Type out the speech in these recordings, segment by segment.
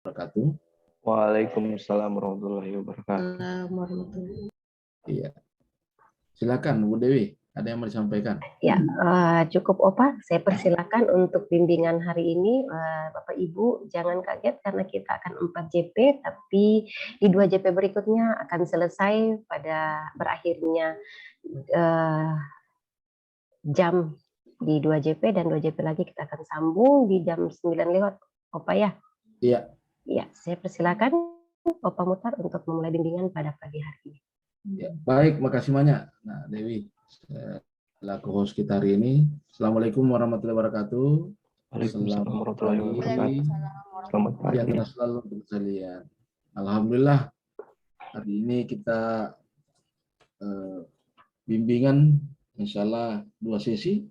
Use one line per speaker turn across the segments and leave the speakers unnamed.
wabarakatuh.
Waalaikumsalam warahmatullahi wabarakatuh.
Warahmatullahi.
Iya. Silakan Bu Dewi, ada yang mau disampaikan?
Ya, cukup Opa. Saya persilakan untuk bimbingan hari ini, Bapak Ibu jangan kaget karena kita akan 4 JP, tapi di 2 JP berikutnya akan selesai pada berakhirnya jam di 2 JP dan 2 JP lagi kita akan sambung di jam 9 lewat, Opa ya?
Iya.
Iya, saya persilakan Opa Mutar untuk memulai bimbingan pada pagi hari ini.
Ya, baik, makasih banyak. Nah, Dewi, selaku host kita hari ini. Assalamualaikum warahmatullahi wabarakatuh.
Waalaikumsalam warahmatullahi wabarakatuh. Selamat pagi.
Ya, selalu sekalian. Alhamdulillah, hari ini kita bimbingan insya Allah 2 sesi.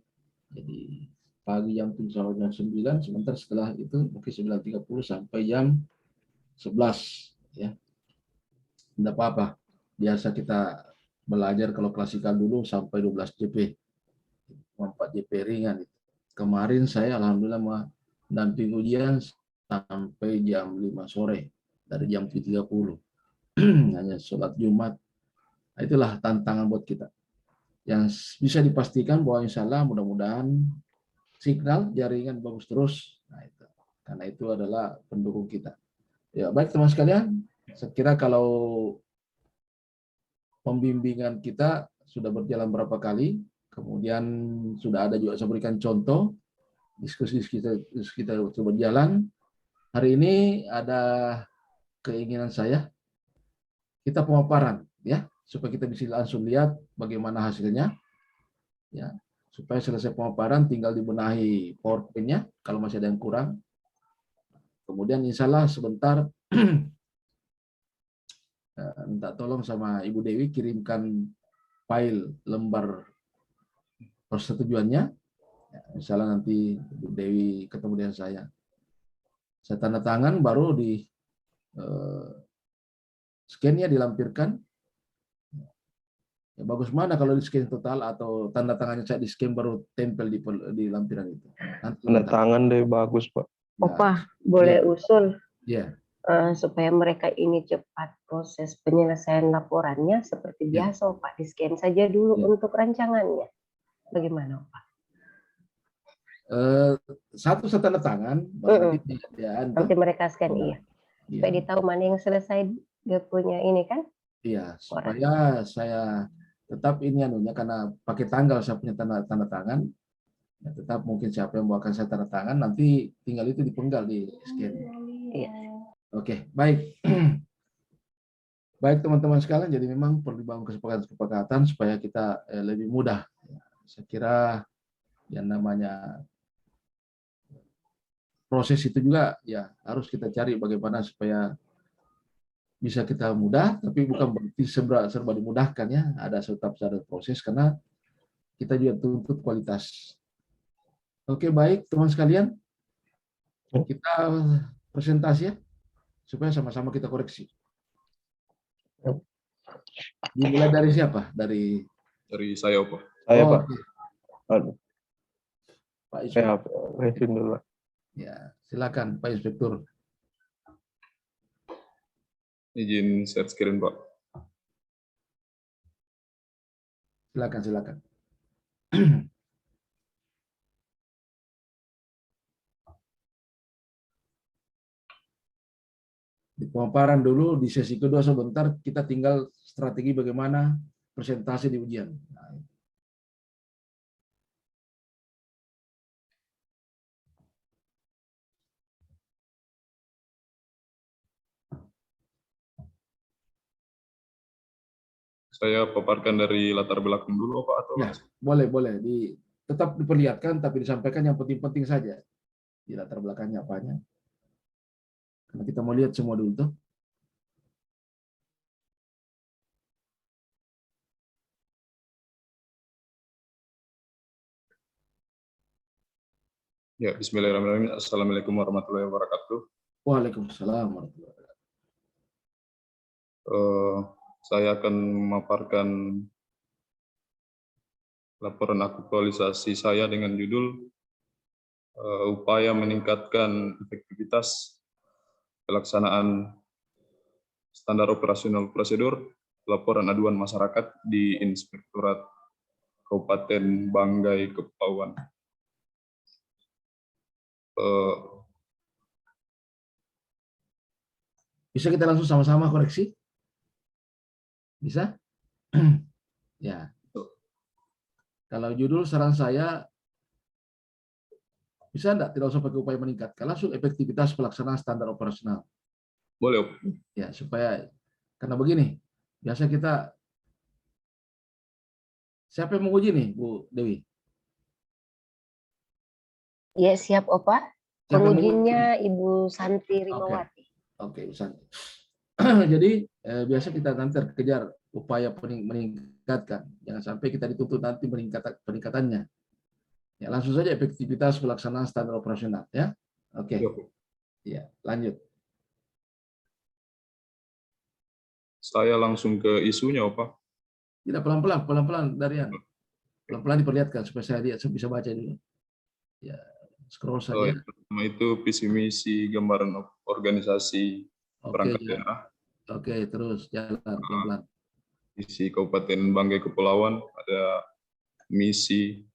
Jadi pagi jam 7 sampai jam 9, sebentar setelah itu mungkin 9.30 sampai jam 11 ya. Tidak apa-apa. Biasa kita belajar kalau klasikal dulu sampai 12 JP. 4 JP ringan. Kemarin saya alhamdulillah mendampingi ujian sampai jam 5 sore dari jam 7.30. Hanya sholat Jumat. Nah, itulah tantangan buat kita. Yang bisa dipastikan bahwa insya Allah mudah-mudahan signal jaringan bagus terus. Nah, itu. Karena itu adalah pendukung kita. Ya, baik teman sekalian, saya kira kalau pembimbingan kita sudah berjalan berapa kali, kemudian sudah ada juga saya berikan contoh, diskusi kita sudah berjalan. Hari ini ada keinginan saya, kita pemaparan, ya, supaya kita bisa langsung lihat bagaimana hasilnya, ya, supaya selesai pemaparan tinggal dibenahi PowerPoint-nya kalau masih ada yang kurang. Kemudian insya Allah sebentar minta tolong sama Ibu Dewi kirimkan file lembar persetujuannya. Ya, insya Allah nanti Ibu Dewi ketemu dengan saya. Saya tanda tangan baru di scan-nya dilampirkan. Ya, bagus mana kalau di scan total atau tanda tangannya saya di scan baru tempel di lampiran itu.
Tanda tangan deh bagus Pak.
Ya.
Opa, boleh usul
Ya.
supaya mereka ini cepat proses penyelesaian laporannya seperti biasa, Pak, di scan saja dulu untuk rancangannya. Bagaimana, Pak?
Satu tanda tangan,
nanti mereka scan, iya. Supaya ditahu mana yang selesai dia punya ini kan?
Iya, supaya saya tetap ini anunya karena pakai tanggal saya punya tanda tangan. Ya, tetap mungkin siapa yang bawakan saya tanda tangan nanti tinggal itu dipenggal di scan.
Iya.
Oke, baik. Baik teman-teman sekalian, jadi memang perlu dibangun kesepakatan supaya kita lebih mudah. Saya kira yang namanya proses itu juga ya harus kita cari bagaimana supaya bisa kita mudah, tapi bukan berarti serba dimudahkan ya. Ada tetap ada proses karena kita juga tuntut kualitas. Oke, baik teman sekalian, kita presentasi ya, supaya sama-sama kita koreksi. Dimulai dari siapa? Dari
saya, Pak.
Saya, Pak.
Aduh. Pak
Inspektur. Saya dulu.
Ya, silakan Pak Inspektur.
Izin share screen, Pak.
Silakan. Di pemaparan dulu di sesi kedua sebentar kita tinggal strategi bagaimana presentasi di ujian.
Saya paparkan dari latar belakang dulu, Pak, atau
ya, boleh. Tetap diperlihatkan tapi disampaikan yang penting-penting saja. Di latar belakangnya apanya. Karena kita mau lihat semua dulu tuh.
Ya, bismillahirrahmanirrahim. Assalamualaikum warahmatullahi wabarakatuh.
Waalaikumsalam warahmatullahi wabarakatuh.
Saya akan memaparkan laporan aktualisasi saya dengan judul upaya meningkatkan efektivitas pelaksanaan standar operasional prosedur laporan aduan masyarakat di Inspektorat Kabupaten Banggai Kepulauan.
Bisa kita langsung sama-sama koreksi? Bisa? Ya. Kalau judul saran saya, bisa enggak tidak usah pakai upaya meningkatkan, langsung efektivitas pelaksanaan standar operasional.
Boleh, Op.
Ya, supaya, karena begini, biasa kita, siapa yang menguji nih, Bu Dewi?
Ya, siap, Opa.
Siapa yang menguji?
Pengujinya Ibu Santi Rimawati.
Oke, Usan. Jadi biasa kita nanti terkejar upaya meningkatkan. Jangan sampai kita dituntut nanti peningkatannya. Ya, langsung saja efektivitas pelaksanaan standar operasional. Ya, oke. Ya, lanjut.
Saya langsung ke isunya, Pak.
Tidak, pelan-pelan Darian. Pelan-pelan diperlihatkan supaya saya lihat, saya bisa baca dulu. Ya, scroll saja.
Yang pertama itu visi misi, gambaran organisasi perangkat
ya.
daerah.
Oke, terus jalan pelan-pelan.
Visi Kabupaten Banggai Kepulauan, ada misi.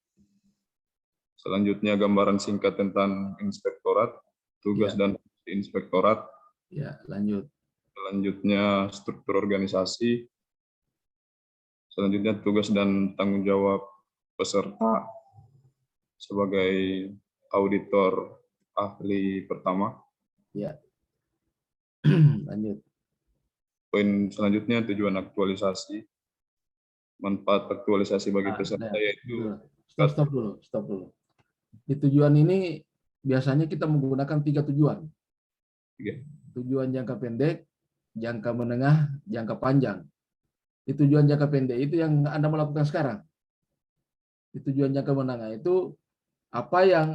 Selanjutnya gambaran singkat tentang inspektorat, tugas dan fungsi inspektorat.
Ya, lanjut.
Selanjutnya struktur organisasi. Selanjutnya tugas dan tanggung jawab peserta sebagai auditor ahli pertama.
Ya. Lanjut.
Poin selanjutnya tujuan aktualisasi. Manfaat aktualisasi bagi peserta yaitu
Stop dulu. Di tujuan ini biasanya kita menggunakan 3 tujuan. Tujuan jangka pendek, jangka menengah, jangka panjang. Di tujuan jangka pendek itu yang Anda melakukan sekarang. Di tujuan jangka menengah itu apa yang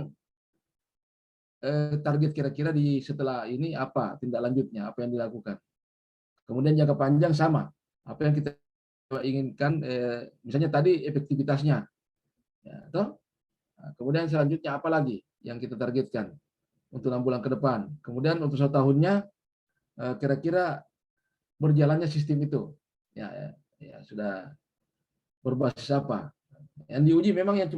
target kira-kira di setelah ini, apa tindak lanjutnya, apa yang dilakukan. Kemudian jangka panjang sama, apa yang kita inginkan, misalnya tadi efektivitasnya. Ya, toh? Nah, kemudian selanjutnya apa lagi yang kita targetkan untuk 6 bulan ke depan. Kemudian untuk 1 tahunnya kira-kira berjalannya sistem itu. Ya, sudah berbasis apa. Yang diuji memang yang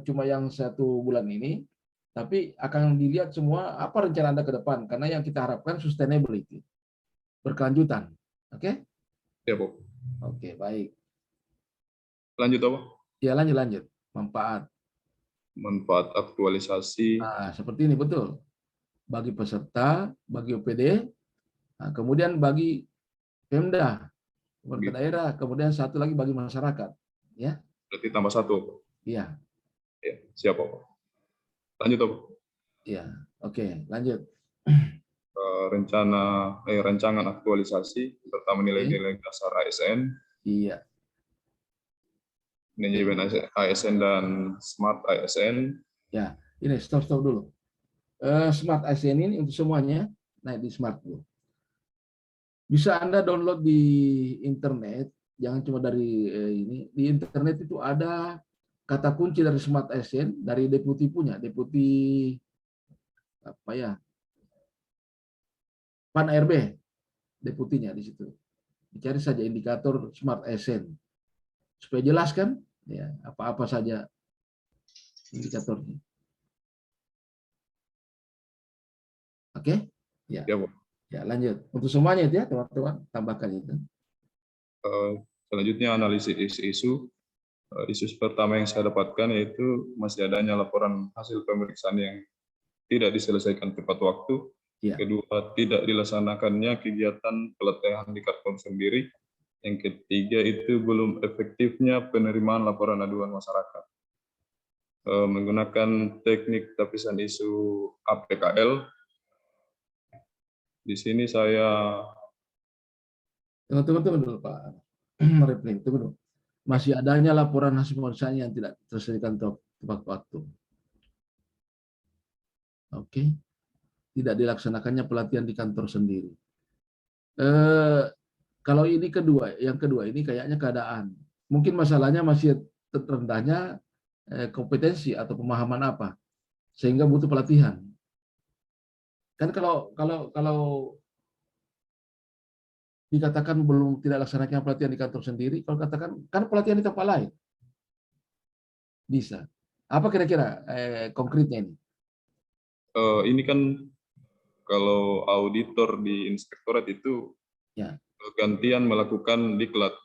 cuma yang 1 bulan ini, tapi akan dilihat semua apa rencana Anda ke depan, karena yang kita harapkan sustainability, berkelanjutan. Oke?
Ya, Bu.
Oke, baik.
Lanjut, apa?
Ya, lanjut.
Manfaat aktualisasi.
Nah, seperti ini, betul. Bagi peserta, bagi OPD, nah, kemudian bagi Pemda, pemerintah daerah, kemudian satu lagi bagi masyarakat. Ya.
Berarti tambah 1.
Iya.
Ya, siap, Pak. Lanjut, Pak.
Iya, oke, lanjut.
Rancangan aktualisasi pertama nilai-nilai dasar ASN.
Iya.
Manajemen ASN dan Smart ASN.
Ya, ini stop dulu. Smart ASN ini untuk semuanya, nah di Smart dulu. Bisa Anda download di internet, jangan cuma dari ini. Di internet itu ada kata kunci dari Smart ASN, dari deputi punya, deputi apa ya? Pan ARB, deputinya di situ. Dicari saja indikator Smart ASN. Supaya jelas kan, ya, apa-apa saja indikatornya. Oke? Ya.
Ya, Bu.
Ya, lanjut. Untuk semuanya itu ya, teman-teman, tambahkan itu.
Selanjutnya analisis isu. Isu pertama yang saya dapatkan yaitu masih adanya laporan hasil pemeriksaan yang tidak diselesaikan tepat waktu.
Ya.
Kedua, tidak dilaksanakannya kegiatan pelatihan di kantor sendiri. Yang ketiga itu belum efektifnya penerimaan laporan aduan masyarakat. Menggunakan teknik tapisan isu APKL. Di sini saya...
Tunggu dulu, Pak. Replik, tunggu dulu. Masih adanya laporan hasil pemeriksaan yang tidak terselesaikan tepat waktu. Oke. Tidak dilaksanakannya pelatihan di kantor sendiri. Kalau ini yang kedua ini kayaknya keadaan. Mungkin masalahnya masih rendahnya kompetensi atau pemahaman apa, sehingga butuh pelatihan. Kan kalau dikatakan belum tidak laksanakan pelatihan di kantor sendiri, kalau katakan kan pelatihan di tempat lain bisa. Apa kira-kira konkretnya ini?
Ini kan kalau auditor di inspektorat itu
Ya.
gantian melakukan diklat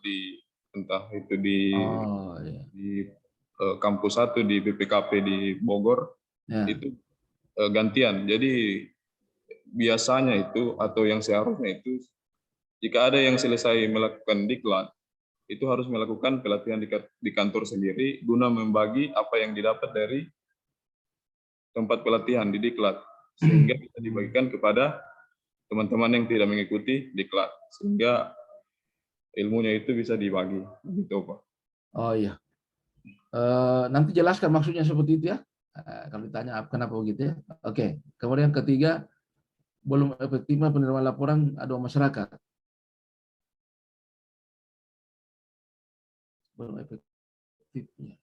entah itu
Oh, ya.
di kampus 1 di BPKP di Bogor,
Ya.
itu gantian. Jadi biasanya itu atau yang seharusnya itu jika ada yang selesai melakukan diklat, itu harus melakukan pelatihan di kantor sendiri guna membagi apa yang didapat dari tempat pelatihan di diklat, sehingga bisa dibagikan kepada teman-teman yang tidak mengikuti diklat, sehingga ilmunya itu bisa dibagi. Gitu, Pak.
Oh iya. Nanti jelaskan maksudnya seperti itu ya. Kalau ditanya kenapa begitu ya. Oke. Kemudian ketiga, belum efektifnya penerimaan laporan aduan masyarakat. Belum efektifnya.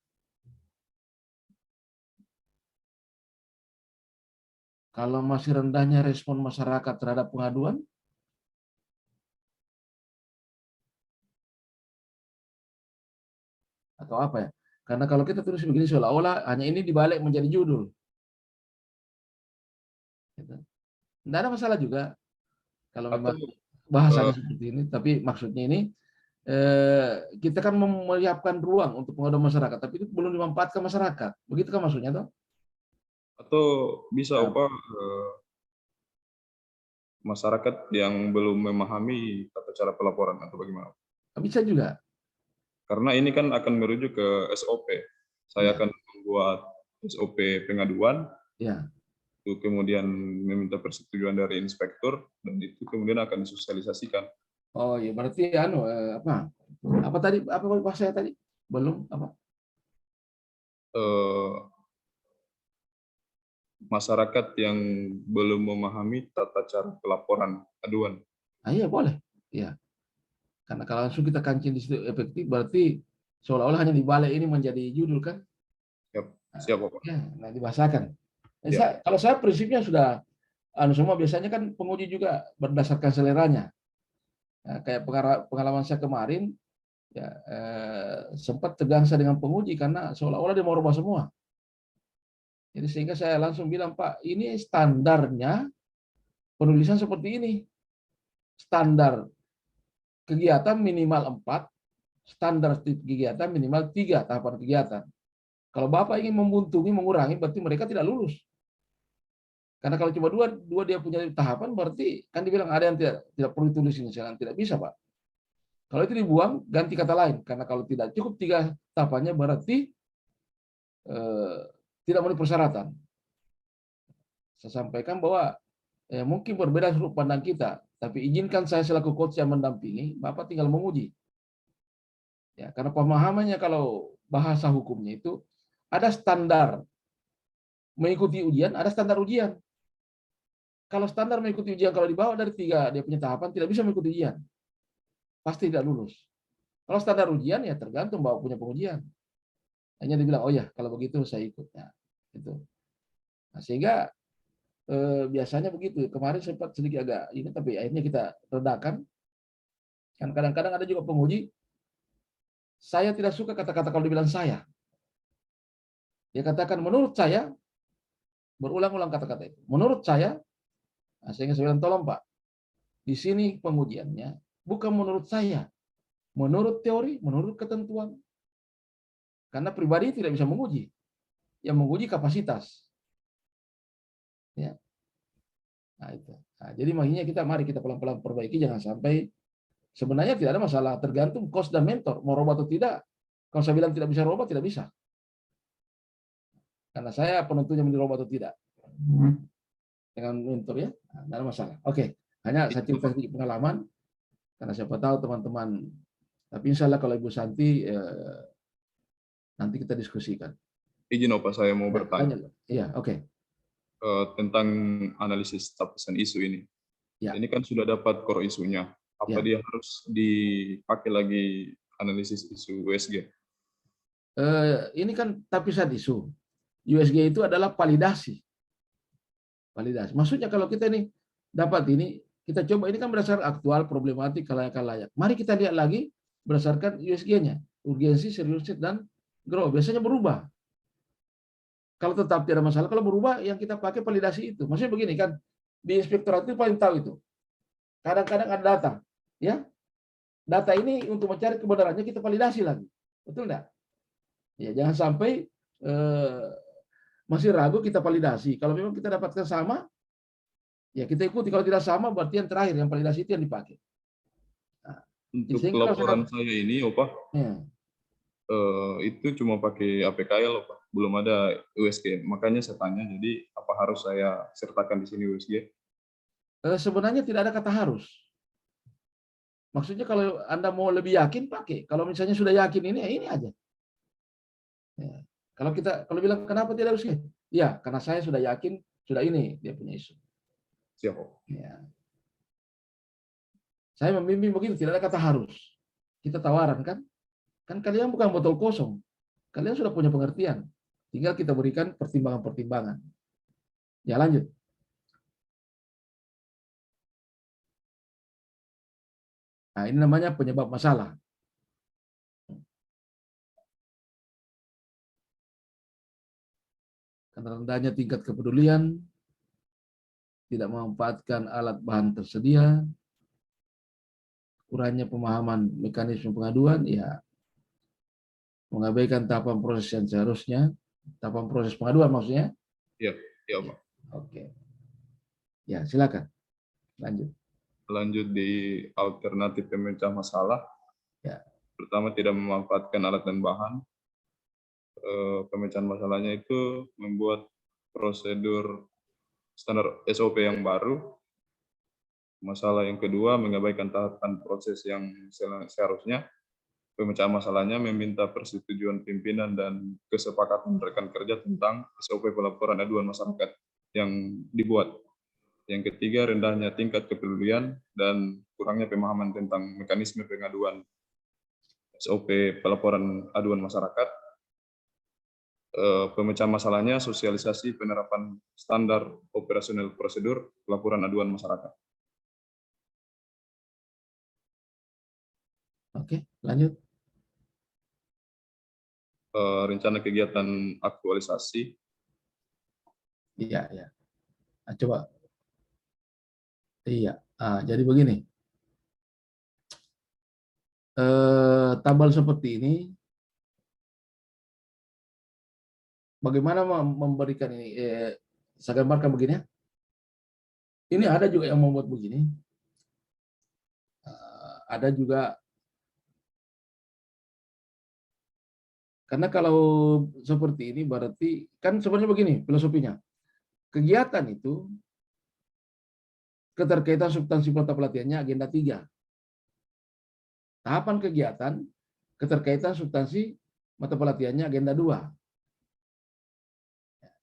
Kalau masih rendahnya respon masyarakat terhadap pengaduan, atau apa ya? Karena kalau kita tulis begini seolah-olah hanya ini dibalik menjadi judul. Tidak ada masalah juga kalau memang bahasanya seperti ini, tapi maksudnya ini kita kan menyiapkan ruang untuk pengaduan masyarakat, tapi itu belum dimanfaatkan masyarakat. Begitu kan maksudnya toh?
Atau bisa apa masyarakat yang belum memahami tata cara pelaporan atau bagaimana?
Bisa juga.
Karena ini kan akan merujuk ke SOP. Saya akan membuat SOP pengaduan,
Ya.
itu kemudian meminta persetujuan dari inspektur, dan itu kemudian akan disosialisasikan.
Oh iya, berarti apa tadi? Apa bahasa tadi? Belum apa?
Masyarakat yang belum memahami tata cara pelaporan aduan.
Iya boleh. Iya. Karena kalau langsung kita kancing di situ efektif, berarti seolah-olah hanya dibalik ini menjadi judul kan?
Siap, Pak.
Ya, nah dibahasakan.
Ya.
Kalau saya prinsipnya sudah semua biasanya kan penguji juga berdasarkan seleranya. Nah, kayak pengalaman saya kemarin, ya sempat tegang saya dengan penguji karena seolah-olah dia mau rubah semua. Jadi sehingga saya langsung bilang, Pak, ini standarnya penulisan seperti ini. Standar kegiatan minimal 4, standar kegiatan minimal 3 tahapan kegiatan. Kalau Bapak ingin membuntungi, mengurangi, berarti mereka tidak lulus. Karena kalau cuma dua dia punya tahapan, berarti kan dibilang ada yang tidak perlu ditulis ini, tidak bisa, Pak. Kalau itu dibuang, ganti kata lain. Karena kalau tidak cukup 3 tahapannya, berarti tidak memenuhi persyaratan. Saya sampaikan bahwa mungkin berbeda sudut pandang kita, tapi izinkan saya selaku coach yang mendampingi, Bapak tinggal menguji. Ya, karena pemahamannya kalau bahasa hukumnya itu ada standar mengikuti ujian, ada standar ujian. Kalau standar mengikuti ujian kalau dibawa dari 3 dia punya tahapan tidak bisa mengikuti ujian, pasti tidak lulus. Kalau standar ujian ya tergantung bawa punya pengujian. Hanya dibilang oh ya kalau begitu saya ikut. Nah, itu. Nah, sehingga biasanya begitu. Kemarin sempat sedikit agak ini, tapi akhirnya kita redakan. Kan kadang-kadang ada juga penguji, saya tidak suka kata-kata kalau dibilang saya. Dia katakan menurut saya, berulang-ulang kata-kata itu. Menurut saya, nah, sehingga saya bilang tolong Pak, di sini pengujiannya bukan menurut saya, menurut teori, menurut ketentuan. Karena pribadi tidak bisa menguji, yang menguji kapasitas. Ya. Nah, itu. Nah, jadi makanya mari kita pelan-pelan perbaiki, jangan sampai sebenarnya tidak ada masalah, tergantung coach dan mentor mau robot atau tidak. Kalau saya bilang tidak bisa robot, tidak bisa. Karena saya penentunya menjadi robot atau tidak. Dengan mentor ya, nah, tidak ada masalah. Oke, hanya saya cerita sedikit pengalaman karena siapa tahu teman-teman. Tapi insya Allah kalau Ibu Santi nanti kita diskusikan.
Izin Pak, saya mau bertanya.
Iya, oke.
Tentang analisis tapisan isu ini.
Ya.
Ini kan sudah dapat core isunya. Apa dia harus dipakai lagi analisis isu USG?
Ini kan tapisan isu. USG itu adalah validasi. validasi. Maksudnya kalau kita ini dapat ini, kita coba ini kan berdasarkan aktual, problematik, layak. Mari kita lihat lagi berdasarkan USG-nya, urgensi, seriusnya, dan grow. Biasanya berubah. Kalau tetap tidak ada masalah, kalau berubah yang kita pakai validasi itu. Maksudnya begini kan, di inspektorat itu paling tahu itu. Kadang-kadang ada data, ya. Data ini untuk mencari kebenarannya kita validasi lagi. Betul enggak? Ya, jangan sampai masih ragu kita validasi. Kalau memang kita dapatkan sama, ya kita ikuti. Kalau tidak sama, berarti yang terakhir, yang validasi itu yang dipakai. Nah,
Untuk
kalau
laporan saya ini, Pak,
ya.
Itu cuma pakai APKL, Pak. Belum ada USG. Makanya saya tanya, jadi apa harus saya sertakan di sini USG?
Sebenarnya tidak ada kata harus. Maksudnya kalau Anda mau lebih yakin, pakai. Kalau misalnya sudah yakin ini, ya ini aja. Ya. Kalau bilang kenapa tidak USG? Ya, karena saya sudah yakin, sudah ini dia punya isu.
Siap.
Ya. Saya membimbing begitu, tidak ada kata harus. Kita tawaran kan? Kan kalian bukan botol kosong. Kalian sudah punya pengertian. Tinggal kita berikan pertimbangan-pertimbangan. Ya, lanjut. Nah, ini namanya penyebab masalah. Karena rendahnya tingkat kepedulian, tidak memanfaatkan alat bahan tersedia, kurangnya pemahaman mekanisme pengaduan, ya mengabaikan tahapan proses yang seharusnya, tahapan proses pengaduan maksudnya.
Iya, iya, Pak.
Oke. Ya, silakan. Lanjut.
Lanjut di alternatif pemecah masalah.
Ya.
Pertama, tidak memanfaatkan alat dan bahan. Pemecahan masalahnya itu membuat prosedur standar SOP yang baru. Masalah yang kedua, mengabaikan tahapan proses yang seharusnya. Pemecahan masalahnya meminta persetujuan pimpinan dan kesepakatan rekan kerja tentang SOP pelaporan aduan masyarakat yang dibuat. Yang ketiga, rendahnya tingkat kepedulian dan kurangnya pemahaman tentang mekanisme pengaduan SOP pelaporan aduan masyarakat. Pemecahan masalahnya sosialisasi penerapan standar operasional prosedur pelaporan aduan masyarakat.
Oke, lanjut.
Rencana kegiatan aktualisasi.
Iya, ya. Nah, coba. Iya. Jadi begini. Tabel seperti ini, bagaimana memberikan ini? Saya gambarkan begini. Ini ada juga yang membuat begini. Ada juga. Karena kalau seperti ini berarti, kan sebenarnya begini filosofinya. Kegiatan itu, keterkaitan substansi mata pelatihannya agenda 3. Tahapan kegiatan, keterkaitan substansi mata pelatihannya agenda 2.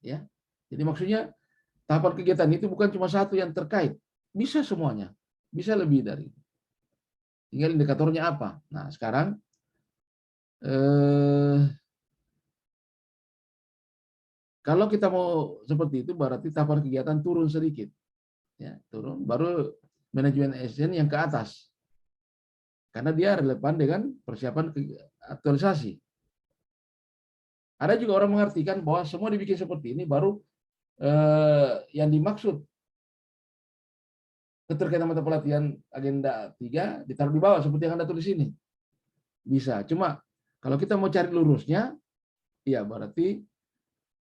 Ya. Jadi maksudnya tahapan kegiatan itu bukan cuma satu yang terkait, bisa semuanya, bisa lebih dari. Tinggal indikatornya apa. Nah, sekarang kalau kita mau seperti itu berarti tahapan kegiatan turun sedikit. Ya, turun, baru manajemen ASN yang ke atas. Karena dia relevan dengan persiapan aktualisasi. Ada juga orang mengartikan bahwa semua dibikin seperti ini, baru yang dimaksud keterkaitan mata pelatihan agenda 3 ditaruh di bawah seperti yang Anda tulis ini. Bisa. Cuma kalau kita mau cari lurusnya, ya berarti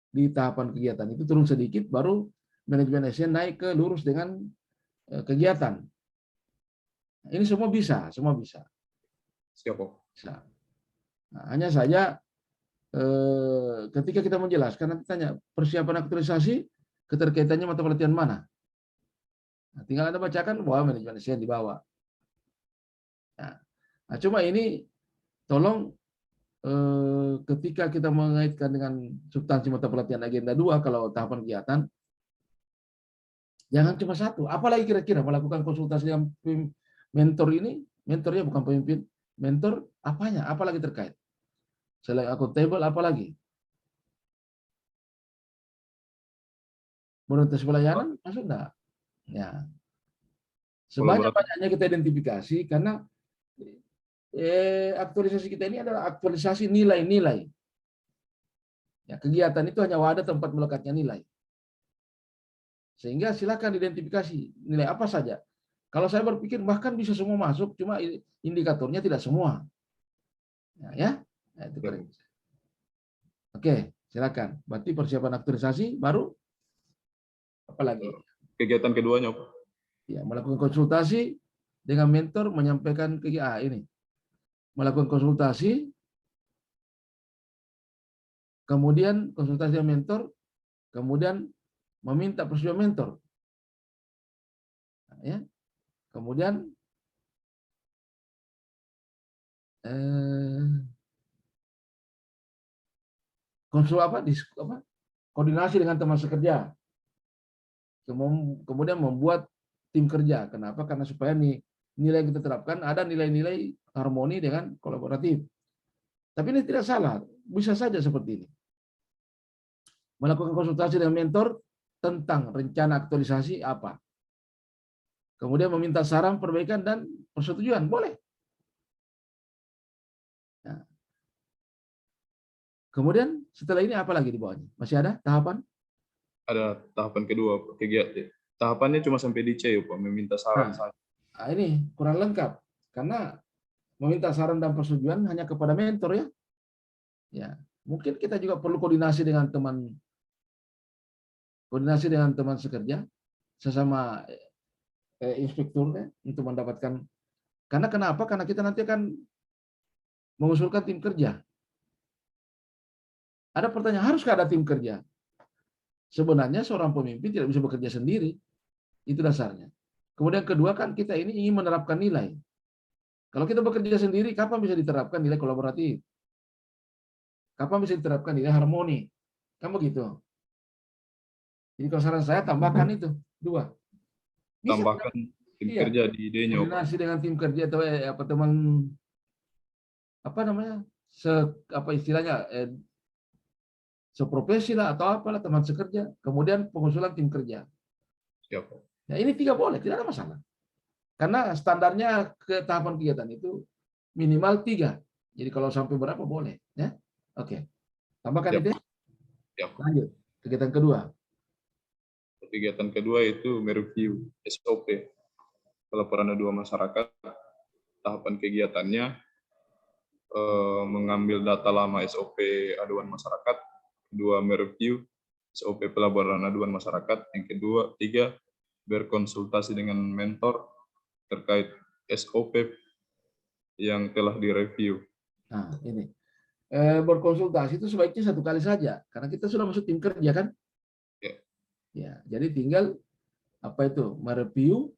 di tahapan kegiatan itu turun sedikit, baru manajemen ASN naik ke lurus dengan kegiatan. Ini semua bisa, semua bisa.
Siap, Pak.
Bisa. Nah, hanya saja ketika kita menjelaskan, nanti tanya persiapan aktualisasi keterkaitannya mata pelatihan mana. Nah, tinggal Anda bacakan bahwa manajemen ASN di bawah. Nah, cuma ini tolong ketika kita mengaitkan dengan substansi mata pelatihan agenda 2 kalau tahapan kegiatan, jangan cuma satu. Apalagi kira-kira melakukan konsultasi dengan mentor ini, mentornya bukan pemimpin, mentor apanya? Apalagi terkait? Selain akuntabel, apalagi? Bonus pelayanan masuk enggak? Ya. Sebanyak-banyaknya kita identifikasi karena aktualisasi kita ini adalah aktualisasi nilai-nilai. Ya, kegiatan itu hanya wadah tempat melekatnya nilai. Sehingga silakan identifikasi nilai apa saja. Kalau saya berpikir bahkan bisa semua masuk, cuma indikatornya tidak semua. Ya, nah, itu keren. Oke, silakan. Berarti persiapan aktualisasi baru apa lagi?
Kegiatan keduanya, Pak.
Ya, melakukan konsultasi dengan mentor, menyampaikan ini. Melakukan konsultasi, kemudian konsultasi dengan mentor, kemudian meminta persetujuan mentor. Nah, ya. Kemudian koordinasi dengan teman sekerja. Kemudian membuat tim kerja. Kenapa? Karena supaya nilai yang kita terapkan ada nilai-nilai harmoni dengan kolaboratif. Tapi ini tidak salah, bisa saja seperti ini. Melakukan konsultasi dengan mentor tentang rencana aktualisasi apa. Kemudian meminta saran, perbaikan, dan persetujuan. Boleh. Nah. Kemudian setelah ini apa lagi di bawahnya? Masih ada tahapan?
Ada tahapan kedua, kegiatan. Tahapannya cuma sampai di C, Pak, meminta saran saja.
Nah, ini kurang lengkap. Karena meminta saran dan persetujuan hanya kepada mentor ya. Ya, mungkin kita juga perlu koordinasi dengan teman sekerja, sesama inspektur ya, untuk mendapatkan. Karena kenapa? Karena kita nanti akan mengusulkan tim kerja. Ada pertanyaan, haruskah ada tim kerja? Sebenarnya seorang pemimpin tidak bisa bekerja sendiri. Itu dasarnya. Kemudian kedua kan kita ini ingin menerapkan nilai. Kalau kita bekerja sendiri, kapan bisa diterapkan nilai kolaboratif? Kapan bisa diterapkan nilai harmoni? Kan begitu. Jadi kalau saran saya tambahkan itu 2. Bisa
tambahkan tim kerja di idenya.
Koordinasi dengan tim kerja atau teman istilahnya seprofesi lah atau apalah teman sekerja. Kemudian pengusulan tim kerja.
Siap.
Ya, ini 3 boleh, tidak ada masalah. Karena standarnya ke tahapan kegiatan itu minimal 3. Jadi kalau sampai berapa boleh, ya. Oke. Tambahkan itu.
Ya.
Lanjut. Kegiatan kedua.
Kegiatan kedua itu mereview SOP pelaporan aduan masyarakat. Tahapan kegiatannya mengambil data lama SOP aduan masyarakat. Kedua, mereview SOP pelaporan aduan masyarakat. Yang kedua, 3, berkonsultasi dengan mentor terkait SOP yang telah direview.
Nah, ini. Berkonsultasi itu sebaiknya 1 kali saja, karena kita sudah masuk tim kerja kan?
Ya.
Ya, jadi tinggal mereview.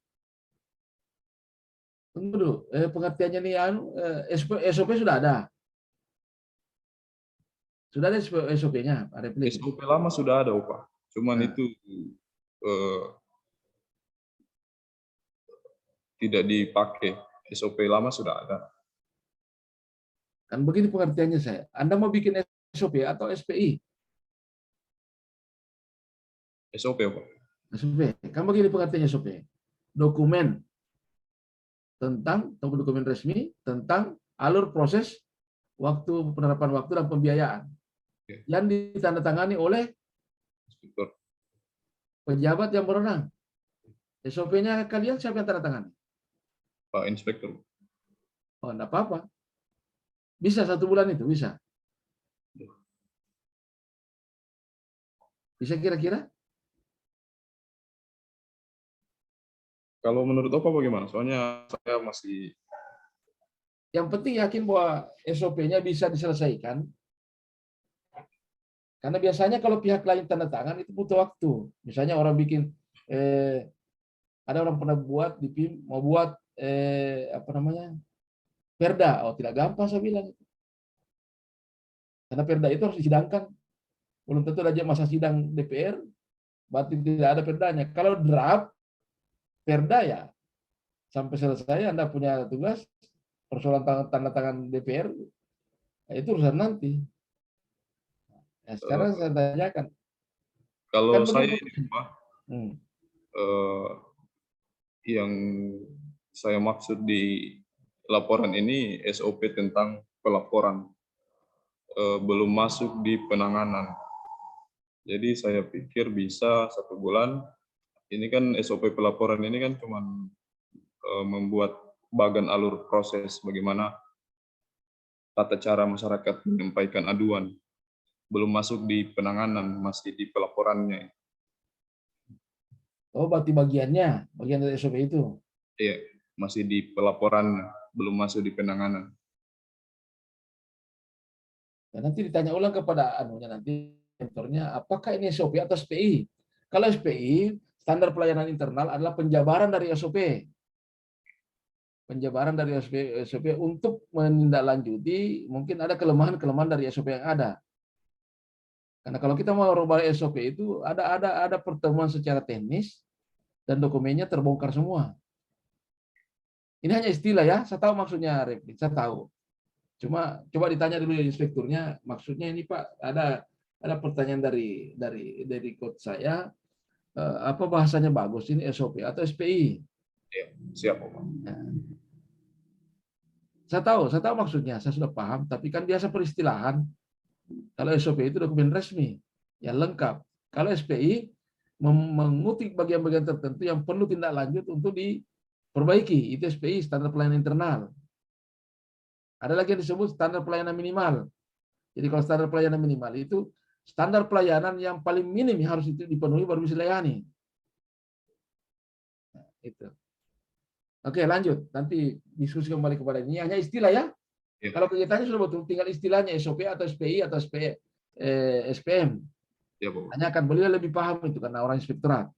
Tunggu dulu, pengertiannya nih SOP sudah ada. Sudah ada SOP-nya,
SOP lama sudah ada, Pak. Cuman itu tidak dipakai. SOP lama sudah ada.
Kan begini pengertiannya saya. Anda mau bikin SOP atau SPI?
SOP, Pak.
SOP. Kan begini pengertiannya SOP. Dokumen dokumen resmi tentang alur proses penerapan waktu dan pembiayaan yang ditandatangani oleh
Inspektur.
Pejabat yang berwenang. SOP-nya kalian siapa yang tanda tangan?
Pak Inspektur.
Oh, enggak apa-apa. Bisa 1 bulan itu, bisa. Bisa kira-kira?
Kalau menurut Opa bagaimana? Soalnya saya masih...
Yang penting yakin bahwa SOP-nya bisa diselesaikan. Karena biasanya kalau pihak lain tanda tangan itu butuh waktu. Misalnya orang bikin, ada orang pernah buat di PIM, mau buat perda. Oh, tidak gampang saya bilang. Karena perda itu harus disidangkan. Belum tentu aja masa sidang DPR, berarti tidak ada perdanya. Kalau draft perda ya sampai selesai Anda punya tugas, persoalan tanda tangan DPR, itu urusan nanti. Nah, sekarang saya tanyakan.
Kalau
Kan
saya
begini,
ini, Pak,
Hmm.
Yang saya maksud di laporan ini SOP tentang pelaporan, belum masuk di penanganan. Jadi saya pikir bisa 1 bulan. Ini kan SOP pelaporan ini kan cuma membuat bagan alur proses bagaimana tata cara masyarakat menyampaikan aduan. Belum masuk di penanganan, masih di pelaporannya.
Oh, berarti bagian dari SOP itu.
Iya, masih di pelaporan, belum masuk di penanganan.
Dan nanti ditanya ulang kepada anunya nanti kantornya, apakah ini SOP atau SPI? Kalau SPI, standar pelayanan internal adalah penjabaran dari SOP. Penjabaran dari SOP untuk menindaklanjuti mungkin ada kelemahan-kelemahan dari SOP yang ada. Karena kalau kita mau rubah SOP itu ada pertemuan secara teknis dan dokumennya terbongkar semua. Ini hanya istilah ya, saya tahu maksudnya, Repli, saya tahu. Cuma coba ditanya dulu ya inspekturnya, maksudnya ini Pak, ada pertanyaan dari coach saya, apa bahasanya bagus ini SOP atau SPI?
Ya, siap, Pak.
Nah, saya tahu maksudnya, saya sudah paham, tapi kan biasa peristilahan. Kalau SOP itu dokumen resmi, yang lengkap. Kalau SPI mengutip bagian-bagian tertentu yang perlu tindak lanjut untuk diperbaiki. Itu SPI, standar pelayanan internal. Ada lagi yang disebut standar pelayanan minimal. Jadi kalau standar pelayanan minimal itu standar pelayanan yang paling minim harus itu dipenuhi baru bisa dilayani. Nah, itu. Oke, lanjut. Nanti diskusi kembali kepada ini. Hanya istilah ya.
Ya.
Kalau kegiatannya sudah betul, tinggal istilahnya SOP atau SPI atau SPM.
Ya, Bu.
Tanyakan, beliau lebih paham itu karena orang inspektorat.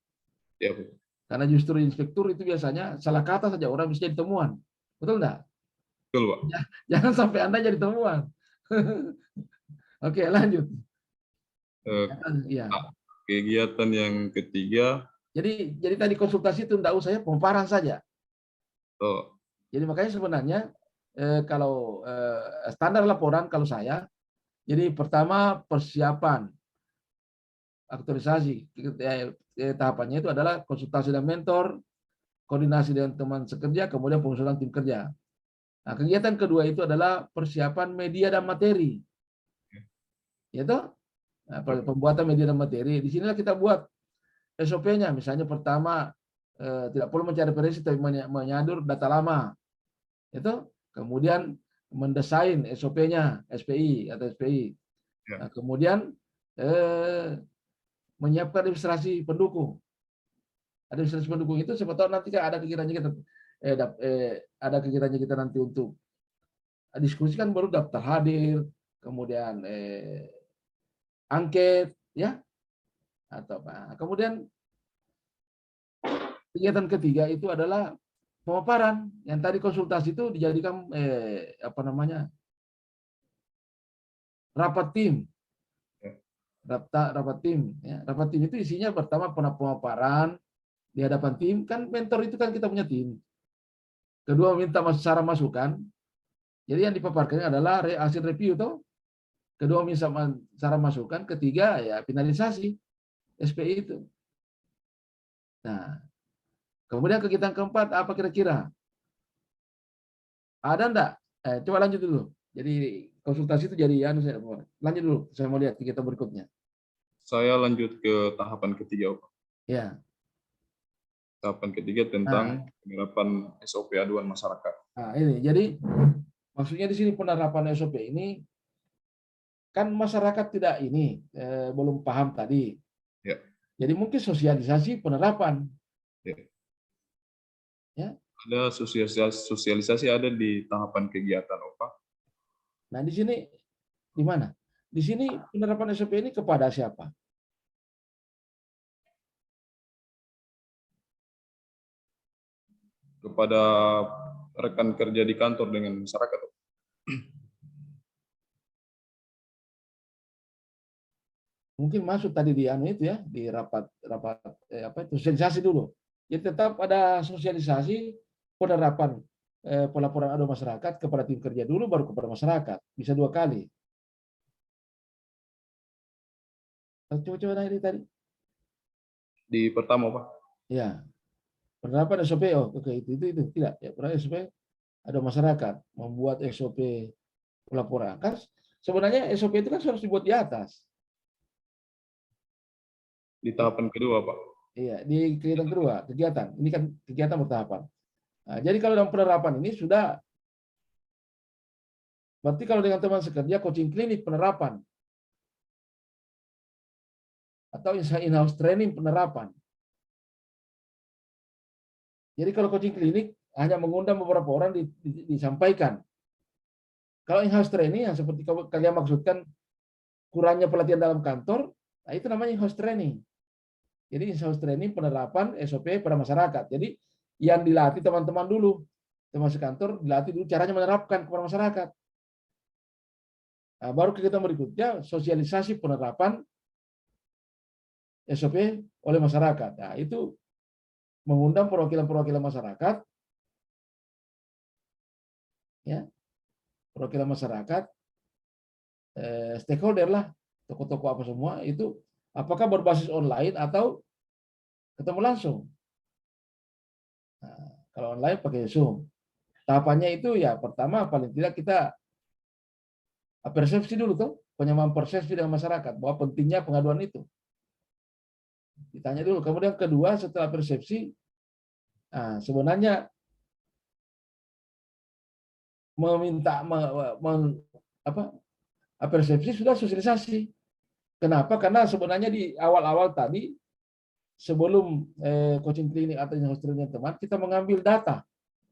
Ya, Bu.
Karena justru inspektur itu biasanya salah kata saja orang bisa jadi temuan. Betul enggak?
Betul, Pak.
Jangan sampai Anda jadi temuan. Oke, lanjut. Ya.
Kegiatan yang ketiga.
Jadi tadi konsultasi itu enggak usah ya, pemaparan saja.
Oh.
Jadi makanya sebenarnya kalau standar laporan kalau saya, jadi pertama persiapan aktualisasi, tahapannya itu adalah konsultasi dan mentor, koordinasi dengan teman sekerja, kemudian pengusulan tim kerja. Nah, kegiatan kedua itu adalah persiapan media dan materi, yaitu pembuatan media dan materi. Di sinilah kita buat SOP-nya. Misalnya pertama tidak perlu mencari referensi tapi menyadur data lama. Itu kemudian mendesain SOP-nya, SPI atau SPI. Nah, kemudian menyiapkan administrasi pendukung. Administrasi pendukung itu siapa tahu nanti kan ada kegiatannya kita nanti untuk diskusikan baru daftar hadir, kemudian angket, ya, atau apa. Kemudian kegiatan ketiga itu adalah pemaparan. Yang tadi konsultasi itu dijadikan rapat tim. Rapat tim. Ya. Rapat tim itu isinya pertama pemaparan di hadapan tim. Kan mentor itu kan kita punya tim. Kedua minta saran masukan. Jadi yang dipaparkan adalah hasil review toh. Kedua minta saran masukan. Ketiga ya finalisasi SPI itu. Nah, kemudian kegiatan keempat apa kira-kira? Ada enggak? Coba lanjut dulu. Jadi konsultasi itu jadi lanjut dulu. Saya mau lihat kegiatan berikutnya.
Saya lanjut ke tahapan ketiga, Pak.
Ya.
Tahapan ketiga tentang penerapan SOP aduan masyarakat.
Nah, ini jadi maksudnya di sini penerapan SOP ini kan masyarakat tidak belum paham tadi.
Ya.
Jadi mungkin sosialisasi penerapan. Ya.
Ada sosialisasi ada di tahapan kegiatan, Pak.
Nah, di sini di mana? Di sini penerapan SOP ini kepada siapa?
Kepada rekan kerja di kantor dengan masyarakat.
Mungkin masuk tadi di itu ya, di rapat sosialisasi dulu. Jadi tetap ada sosialisasi penerapan pelaporan aduan masyarakat kepada tim kerja dulu baru kepada masyarakat. Bisa 2 kali. Coba tadi.
Di pertama, Pak.
Ya, penerapan SOP, oh oke, itu tidak ya. Penerapan SOP ada masyarakat membuat SOP pelaporan. Kan sebenarnya SOP itu kan harus dibuat di atas.
Di tahapan kedua, Pak.
Iya, di kegiatan kedua, kegiatan. Ini kan kegiatan bertahapan. Nah, jadi kalau dalam penerapan ini sudah, berarti kalau dengan teman sekerja coaching klinik penerapan atau in-house training penerapan. Jadi kalau coaching klinik hanya mengundang beberapa orang disampaikan. Kalau in-house training yang seperti kalian maksudkan kurangnya pelatihan dalam kantor, nah itu namanya in-house training. Jadi in-house training penerapan SOP pada masyarakat. Jadi yang dilatih teman-teman dulu, teman sekantor dilatih dulu caranya menerapkan kepada masyarakat. Nah, baru kegiatan berikutnya sosialisasi penerapan SOP oleh masyarakat. Nah, itu mengundang perwakilan-perwakilan masyarakat, ya, perwakilan masyarakat, stakeholder lah, toko-toko apa semua itu, apakah berbasis online atau ketemu langsung. Nah, kalau online pakai Zoom. Tahapannya itu ya pertama paling tidak kita persepsi dulu tuh, penyamaan persepsi dengan masyarakat bahwa pentingnya pengaduan itu. Ditanya dulu. Kemudian kedua setelah persepsi, nah, sebenarnya meminta persepsi sudah sosialisasi. Kenapa? Karena sebenarnya di awal-awal tadi sebelum coaching klinik atau in-house training teman, kita mengambil data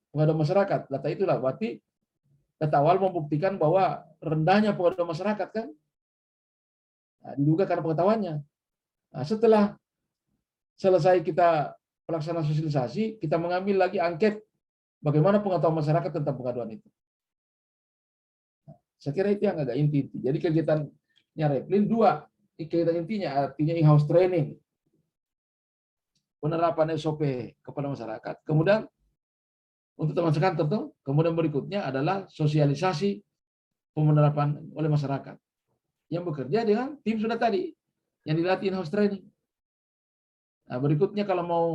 pengaduan masyarakat. Data itulah berarti data awal membuktikan bahwa rendahnya pengaduan masyarakat kan, nah, diduga karena pengetahuannya. Nah, setelah selesai kita pelaksanaan sosialisasi, kita mengambil lagi angket bagaimana pengetahuan masyarakat tentang pengaduan itu. Nah, saya kira itu yang agak inti. Jadi kegiatannya Replin dua, kegiatan intinya artinya in-house training, penerapan SOP kepada masyarakat. Kemudian untuk teman sekantor tuh, kemudian berikutnya adalah sosialisasi penerapan oleh masyarakat yang bekerja dengan tim sudah tadi yang dilatih in-house training. Nah, berikutnya kalau mau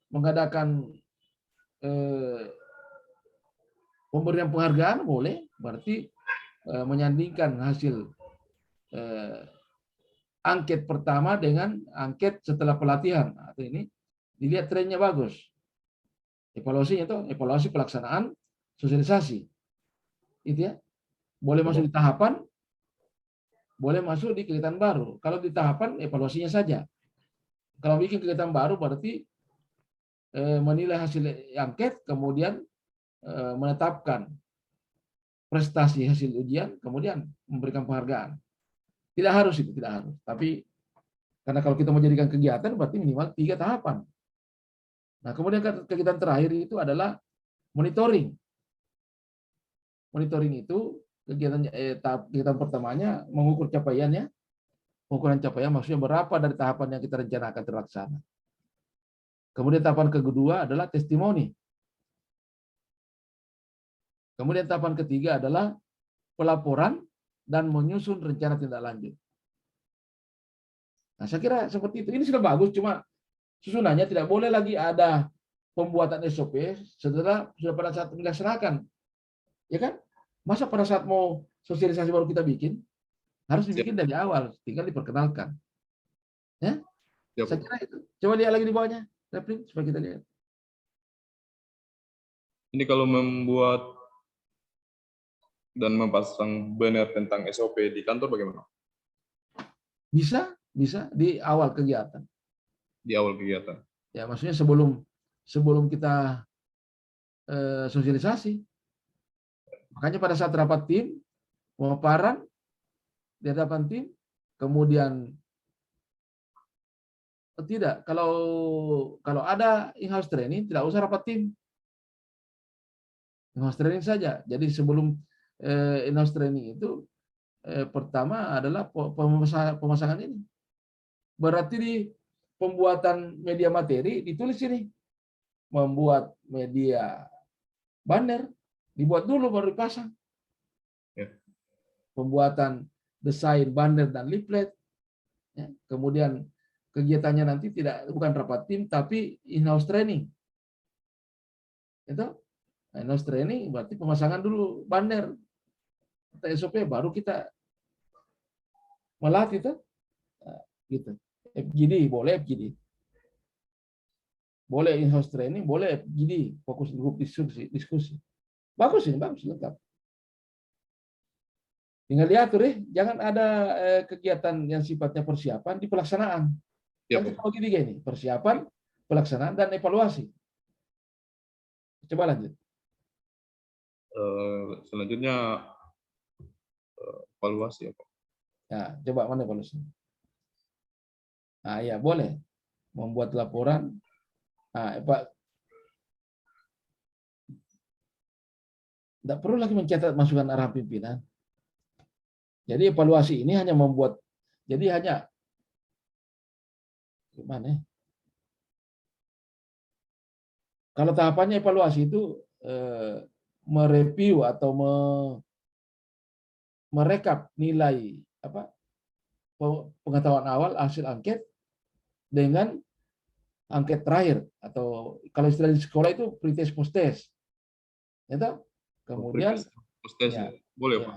mengadakan pemberian penghargaan boleh, berarti menyandingkan hasil angket pertama dengan angket setelah pelatihan. Atau ini dilihat trennya bagus. Evaluasinya itu evaluasi pelaksanaan sosialisasi. Itu ya. Boleh masuk di tahapan, boleh masuk di kegiatan baru. Kalau di tahapan evaluasinya saja. Kalau bikin kegiatan baru berarti menilai hasil angket, kemudian menetapkan prestasi hasil ujian, kemudian memberikan penghargaan. Tidak harus itu, tidak harus. Tapi karena kalau kita menjadikan kegiatan berarti minimal 3 tahapan. Nah, kemudian kegiatan terakhir itu adalah monitoring. Monitoring itu kegiatan pertamanya mengukur capaiannya. Pengukuran capaian maksudnya berapa dari tahapan yang kita rencanakan terlaksana. Kemudian tahapan kedua adalah testimoni. Kemudian tahapan ketiga adalah pelaporan dan menyusun rencana tindak lanjut. Nah, saya kira seperti itu. Ini sudah bagus, cuma susunannya tidak boleh lagi ada pembuatan SOP setelah sudah pada saat dilaksanakan. Ya kan? Masa pada saat mau sosialisasi baru kita bikin? Harus dibikin dari awal, tinggal diperkenalkan. Ya? Saya kira itu. Coba lihat lagi di bawahnya, Replin, supaya kita lihat.
Ini kalau membuat dan mempasang banner tentang SOP di kantor bagaimana?
Bisa di awal kegiatan.
Di awal kegiatan.
Ya, maksudnya sebelum kita sosialisasi. Makanya pada saat rapat tim, pemaparan di hadapan tim, kemudian tidak, kalau ada in-house training tidak usah rapat tim. In-house training saja. Jadi sebelum in-house training itu pertama adalah pemasangan ini. Berarti di pembuatan media materi ditulis ini. Membuat media banner dibuat dulu baru dipasang.
Ya.
Pembuatan desain banner dan leaflet. Ya. Kemudian kegiatannya nanti bukan rapat tim tapi in-house training. Itu in-house training berarti pemasangan dulu banner atau SOP baru kita melatih itu. Nah, gitu. FGD boleh FGD. Boleh in-house training, boleh FGD, fokus grup diskusi. Bagus ini, bagus lengkap. Tinggal diatur jangan ada kegiatan yang sifatnya persiapan di pelaksanaan.
Ya,
Kan
Pak.
kalau tiga ini, persiapan, pelaksanaan, dan evaluasi. Coba lanjut.
Selanjutnya evaluasi ya, Pak.
Nah, coba mana evaluasi? Nah, ya boleh. Membuat laporan. Nah, Pak, tidak perlu lagi mencatat masukan arahan pimpinan. Jadi evaluasi ini hanya membuat, jadi hanya gimana? Kalau tahapannya evaluasi itu mereview atau merekap nilai pengetahuan awal hasil angket dengan angket terakhir, atau kalau istilah di sekolah itu pretest post test. Ya, kemudian
Post-test
ya,
boleh,
ya.
Pak.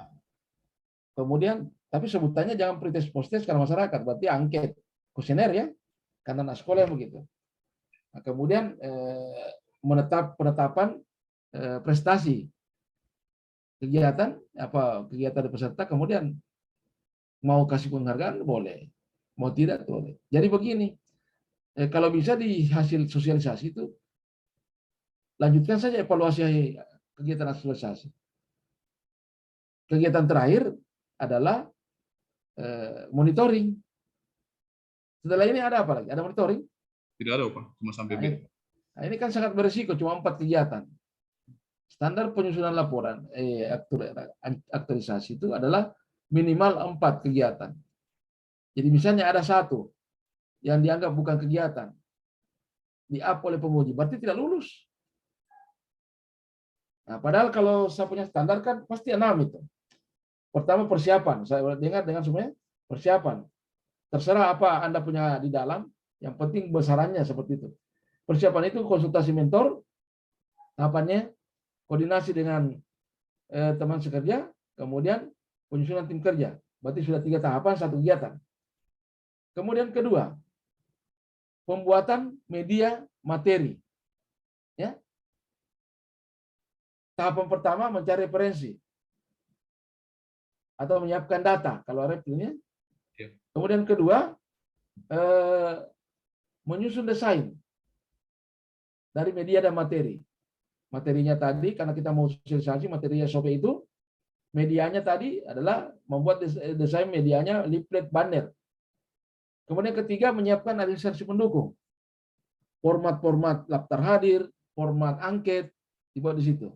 Kemudian tapi sebutannya jangan pretest post test karena masyarakat, berarti angket kuesioner ya, karena anak sekolah yang begitu. Nah, kemudian penetapan prestasi kegiatan kegiatan peserta, kemudian mau kasih penghargaan boleh, mau tidak boleh. Jadi begini, kalau bisa di hasil sosialisasi itu lanjutkan saja evaluasi kegiatan sosialisasi. Kegiatan terakhir adalah monitoring. Setelah ini ada apa lagi? Ada monitoring?
Tidak ada, Pak. Cuma sampai B.
Nah, ini kan sangat berisiko, cuma 4 kegiatan. Standar penyusunan laporan aktualisasi itu adalah minimal 4 kegiatan. Jadi misalnya ada 1 yang dianggap bukan kegiatan, di-up oleh penguji, berarti tidak lulus. Nah, padahal kalau saya punya standar kan pasti 6 itu. Pertama persiapan, saya dengar dengan semuanya persiapan. Terserah apa Anda punya di dalam, yang penting besarannya seperti itu. Persiapan itu konsultasi mentor, tahapannya koordinasi dengan teman sekerja, kemudian penyusunan tim kerja. Berarti sudah 3 tahapan, 1 kegiatan. Kemudian kedua, pembuatan media materi. Ya. Tahapan pertama mencari referensi atau menyiapkan data kalau replingnya. Kemudian kedua, menyusun desain dari media dan materi. Materinya tadi, karena kita mau sosialisasi materinya SOP itu, medianya tadi adalah membuat desain medianya leaflet banner. Kemudian ketiga, menyiapkan administrasi pendukung. Format-format daftar hadir, format angket, dibuat di situ.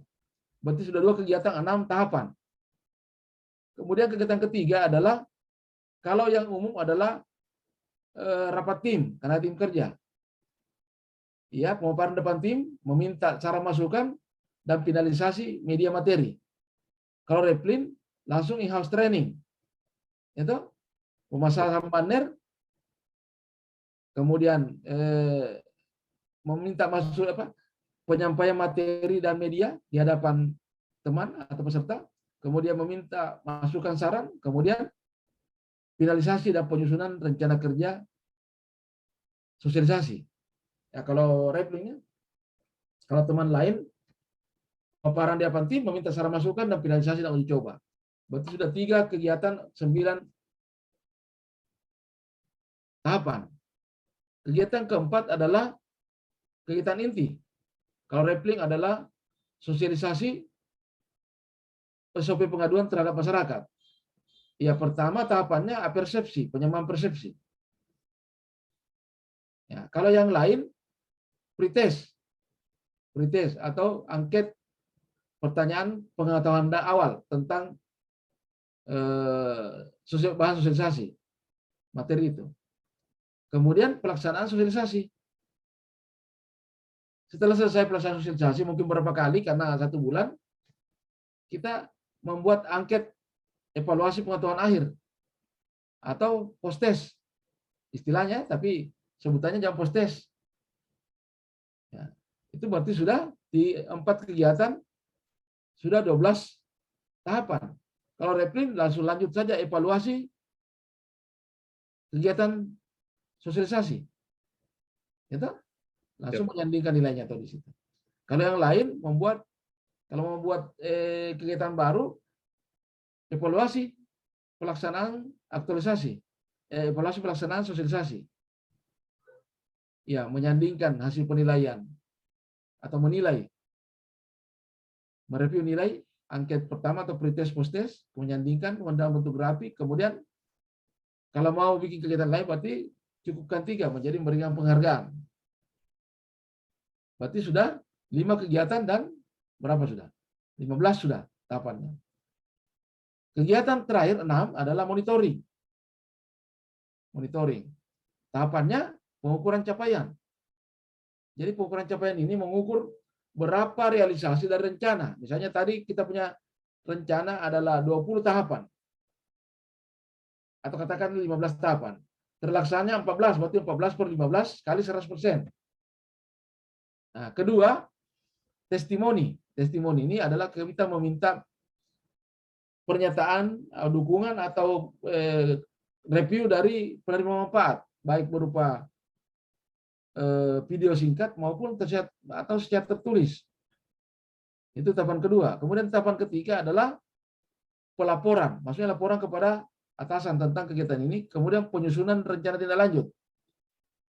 Berarti sudah 2 kegiatan, 6 tahapan. Kemudian kegiatan ketiga adalah, kalau yang umum adalah rapat tim, karena tim kerja. Ya, pemaparan depan tim, meminta cara masukan, dan finalisasi media materi. Kalau replin, langsung in-house training. Itu, pemasangan banner, kemudian meminta penyampaian materi dan media di hadapan teman atau peserta, kemudian meminta masukan saran, kemudian finalisasi dan penyusunan rencana kerja sosialisasi. Ya, kalau replingnya, kalau teman lain paparan di hadapan tim, meminta saran masukan dan finalisasi dan uji coba. Berarti sudah 3 kegiatan, 9 tahapan. Kegiatan keempat adalah kegiatan inti. Kalau repling adalah sosialisasi SOP pengaduan terhadap masyarakat. Ya, pertama tahapannya persepsi, penyamaan persepsi. Ya, kalau yang lain pretest atau angket pertanyaan pengetahuan awal tentang bahan sosialisasi materi itu. Kemudian pelaksanaan sosialisasi. Setelah selesai pelaksanaan sosialisasi, mungkin berapa kali karena 1 bulan, kita membuat angket evaluasi pengetahuan akhir atau post test istilahnya, tapi sebutannya jam postes. Ya, itu berarti sudah di 4 kegiatan sudah 12 tahapan. Kalau Replin langsung lanjut saja evaluasi kegiatan sosialisasi. Itu langsung menyandingkan nilainya tuh di situ. Kalau yang lain kalau membuat kegiatan baru, evaluasi pelaksanaan aktualisasi, evaluasi pelaksanaan sosialisasi. Ya, menyandingkan hasil penilaian atau menilai, mereview nilai angket pertama atau pretest posttest, menyandingkan dalam bentuk grafik, kemudian kalau mau bikin kegiatan lain berarti cukupkan 3 menjadi memberikan penghargaan. Berarti sudah 5 kegiatan dan berapa sudah? 15 sudah tahapannya. Kegiatan terakhir 6 adalah monitoring. Monitoring. Tahapannya pengukuran capaian. Jadi pengukuran capaian ini mengukur berapa realisasi dari rencana. Misalnya tadi kita punya rencana adalah 20 tahapan. Atau katakan 15 tahapan. Terlaksananya 14, berarti 14 per 15 kali 100%. Nah, kedua, testimoni. Testimoni ini adalah kita meminta pernyataan dukungan atau review dari penerima manfaat, baik berupa video singkat maupun secara tertulis. Itu tahapan kedua. Kemudian tahapan ketiga adalah pelaporan, maksudnya laporan kepada atasan tentang kegiatan ini, kemudian penyusunan rencana tindak lanjut.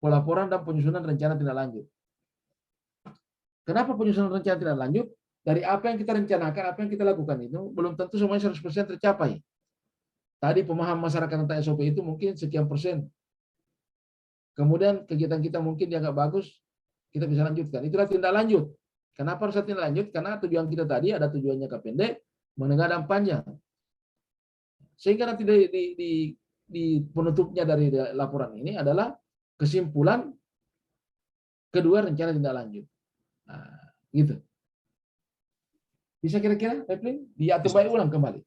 Pelaporan dan penyusunan rencana tindak lanjut. Kenapa penyusunan rencana tindak lanjut? Dari apa yang kita rencanakan, apa yang kita lakukan itu belum tentu semuanya 100% tercapai. Tadi pemahaman masyarakat tentang SOP itu mungkin sekian persen. Kemudian kegiatan kita mungkin dianggap bagus, kita bisa lanjutkan. Itulah tindak lanjut. Kenapa harus tindak lanjut? Karena tujuan kita tadi ada tujuan jangka pendek, menengah dan panjang. Sehingga nanti di penutupnya dari laporan ini adalah kesimpulan kedua rencana tindak lanjut. Nah, gitu. Bisa kira-kira, Evelyn? Diatur baik ulang kembali.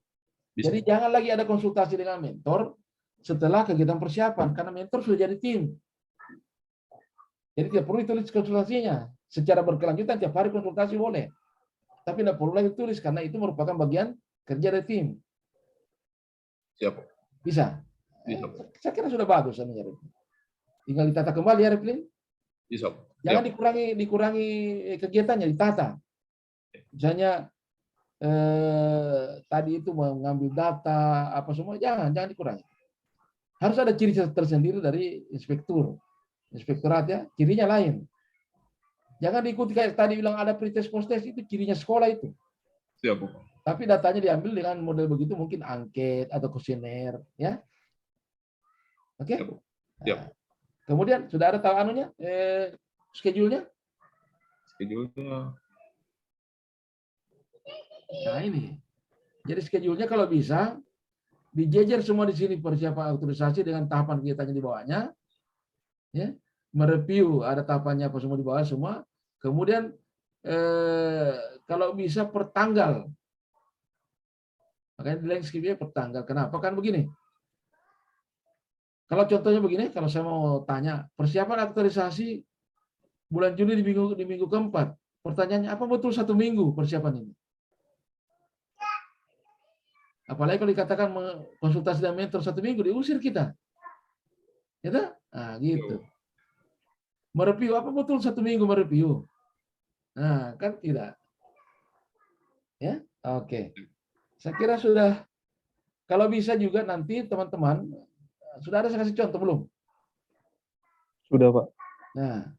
Bisa.
Jadi jangan lagi ada konsultasi dengan mentor setelah kegiatan persiapan, karena mentor sudah jadi tim. Jadi tidak perlu ditulis konsultasinya. Secara berkelanjutan tiap hari konsultasi boleh. Tapi tidak perlu lagi tulis, karena itu merupakan bagian kerja dari tim.
Siap.
Bisa?
Bisa.
Saya kira sudah bagus. Tinggal ditata kembali ya, Evelyn.
Bisa.
Jangan dikurangi kegiatannya, ditata. Misalnya tadi itu mengambil data apa semua, jangan dikurangi. Harus ada ciri tersendiri dari inspektorat ya, cirinya lain. Jangan diikuti kayak tadi bilang ada pretest posttest, itu cirinya sekolah itu.
Siap.
Tapi datanya diambil dengan model begitu, mungkin angket atau kuesioner ya. Oke?
Siap.
Nah, kemudian sudah ada tahu anunya schedule-nya?
Schedule-nya.
Nah ini, jadi schedule-nya kalau bisa dijejer semua di sini, persiapan autorisasi dengan tahapan kegiatannya di bawahnya, ya, mereview ada tahapannya apa semua di bawah semua, kemudian kalau bisa per tanggal, makanya di landscape-nya per tanggal. Kenapa? Kan begini, kalau contohnya begini, kalau saya mau tanya persiapan aktualisasi bulan Juli di minggu keempat, pertanyaannya apa betul 1 minggu persiapan ini? Apalagi kalau dikatakan konsultasi dengan mentor 1 minggu, diusir kita. Ya, nah, gitu. Mereview apa betul 1 minggu mereview? Nah, kan tidak. Ya, oke. Saya kira sudah. Kalau bisa juga nanti teman-teman, sudah ada saya kasih contoh belum?
Sudah, Pak.
Nah,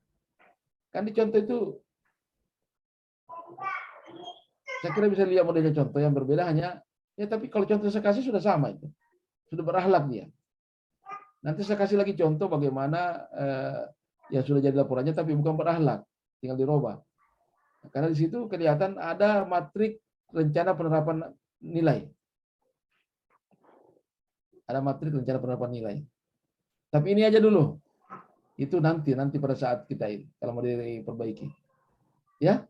kan di contoh itu, saya kira bisa lihat modelnya contoh yang berbeda hanya. Ya, tapi kalau contoh saya kasih sudah sama itu. Sudah berakhlak dia. Nanti saya kasih lagi contoh bagaimana ya sudah jadi laporannya tapi bukan berakhlak. Tinggal dirubah. Karena di situ kelihatan ada matrik rencana penerapan nilai. Ada matrik rencana penerapan nilai. Tapi ini aja dulu. Itu nanti pada saat kita ini kalau mau diperbaiki. Ya.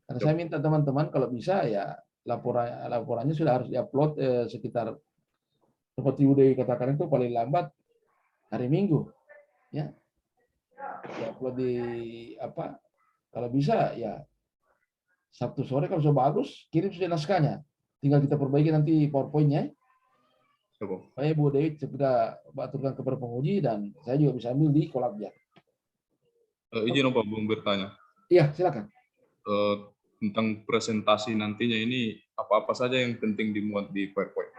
Karena saya minta teman-teman kalau bisa ya laporannya sudah harus diupload sekitar seperti udah katakan itu paling lambat hari Minggu. Ya, ya kalau di apa? Kalau bisa ya Sabtu sore kalau sudah bagus, kirim sudah naskahnya. Tinggal kita perbaiki nanti PowerPoint-nya.
Ya, Pak.
Supaya Bu Dewi segera aturkan kepada penguji dan saya juga bisa ambil di kolabnya.
Izin Pak Bung bertanya.
Iya, silakan.
Tentang presentasi nantinya ini apa-apa saja yang penting dimuat di PowerPoint?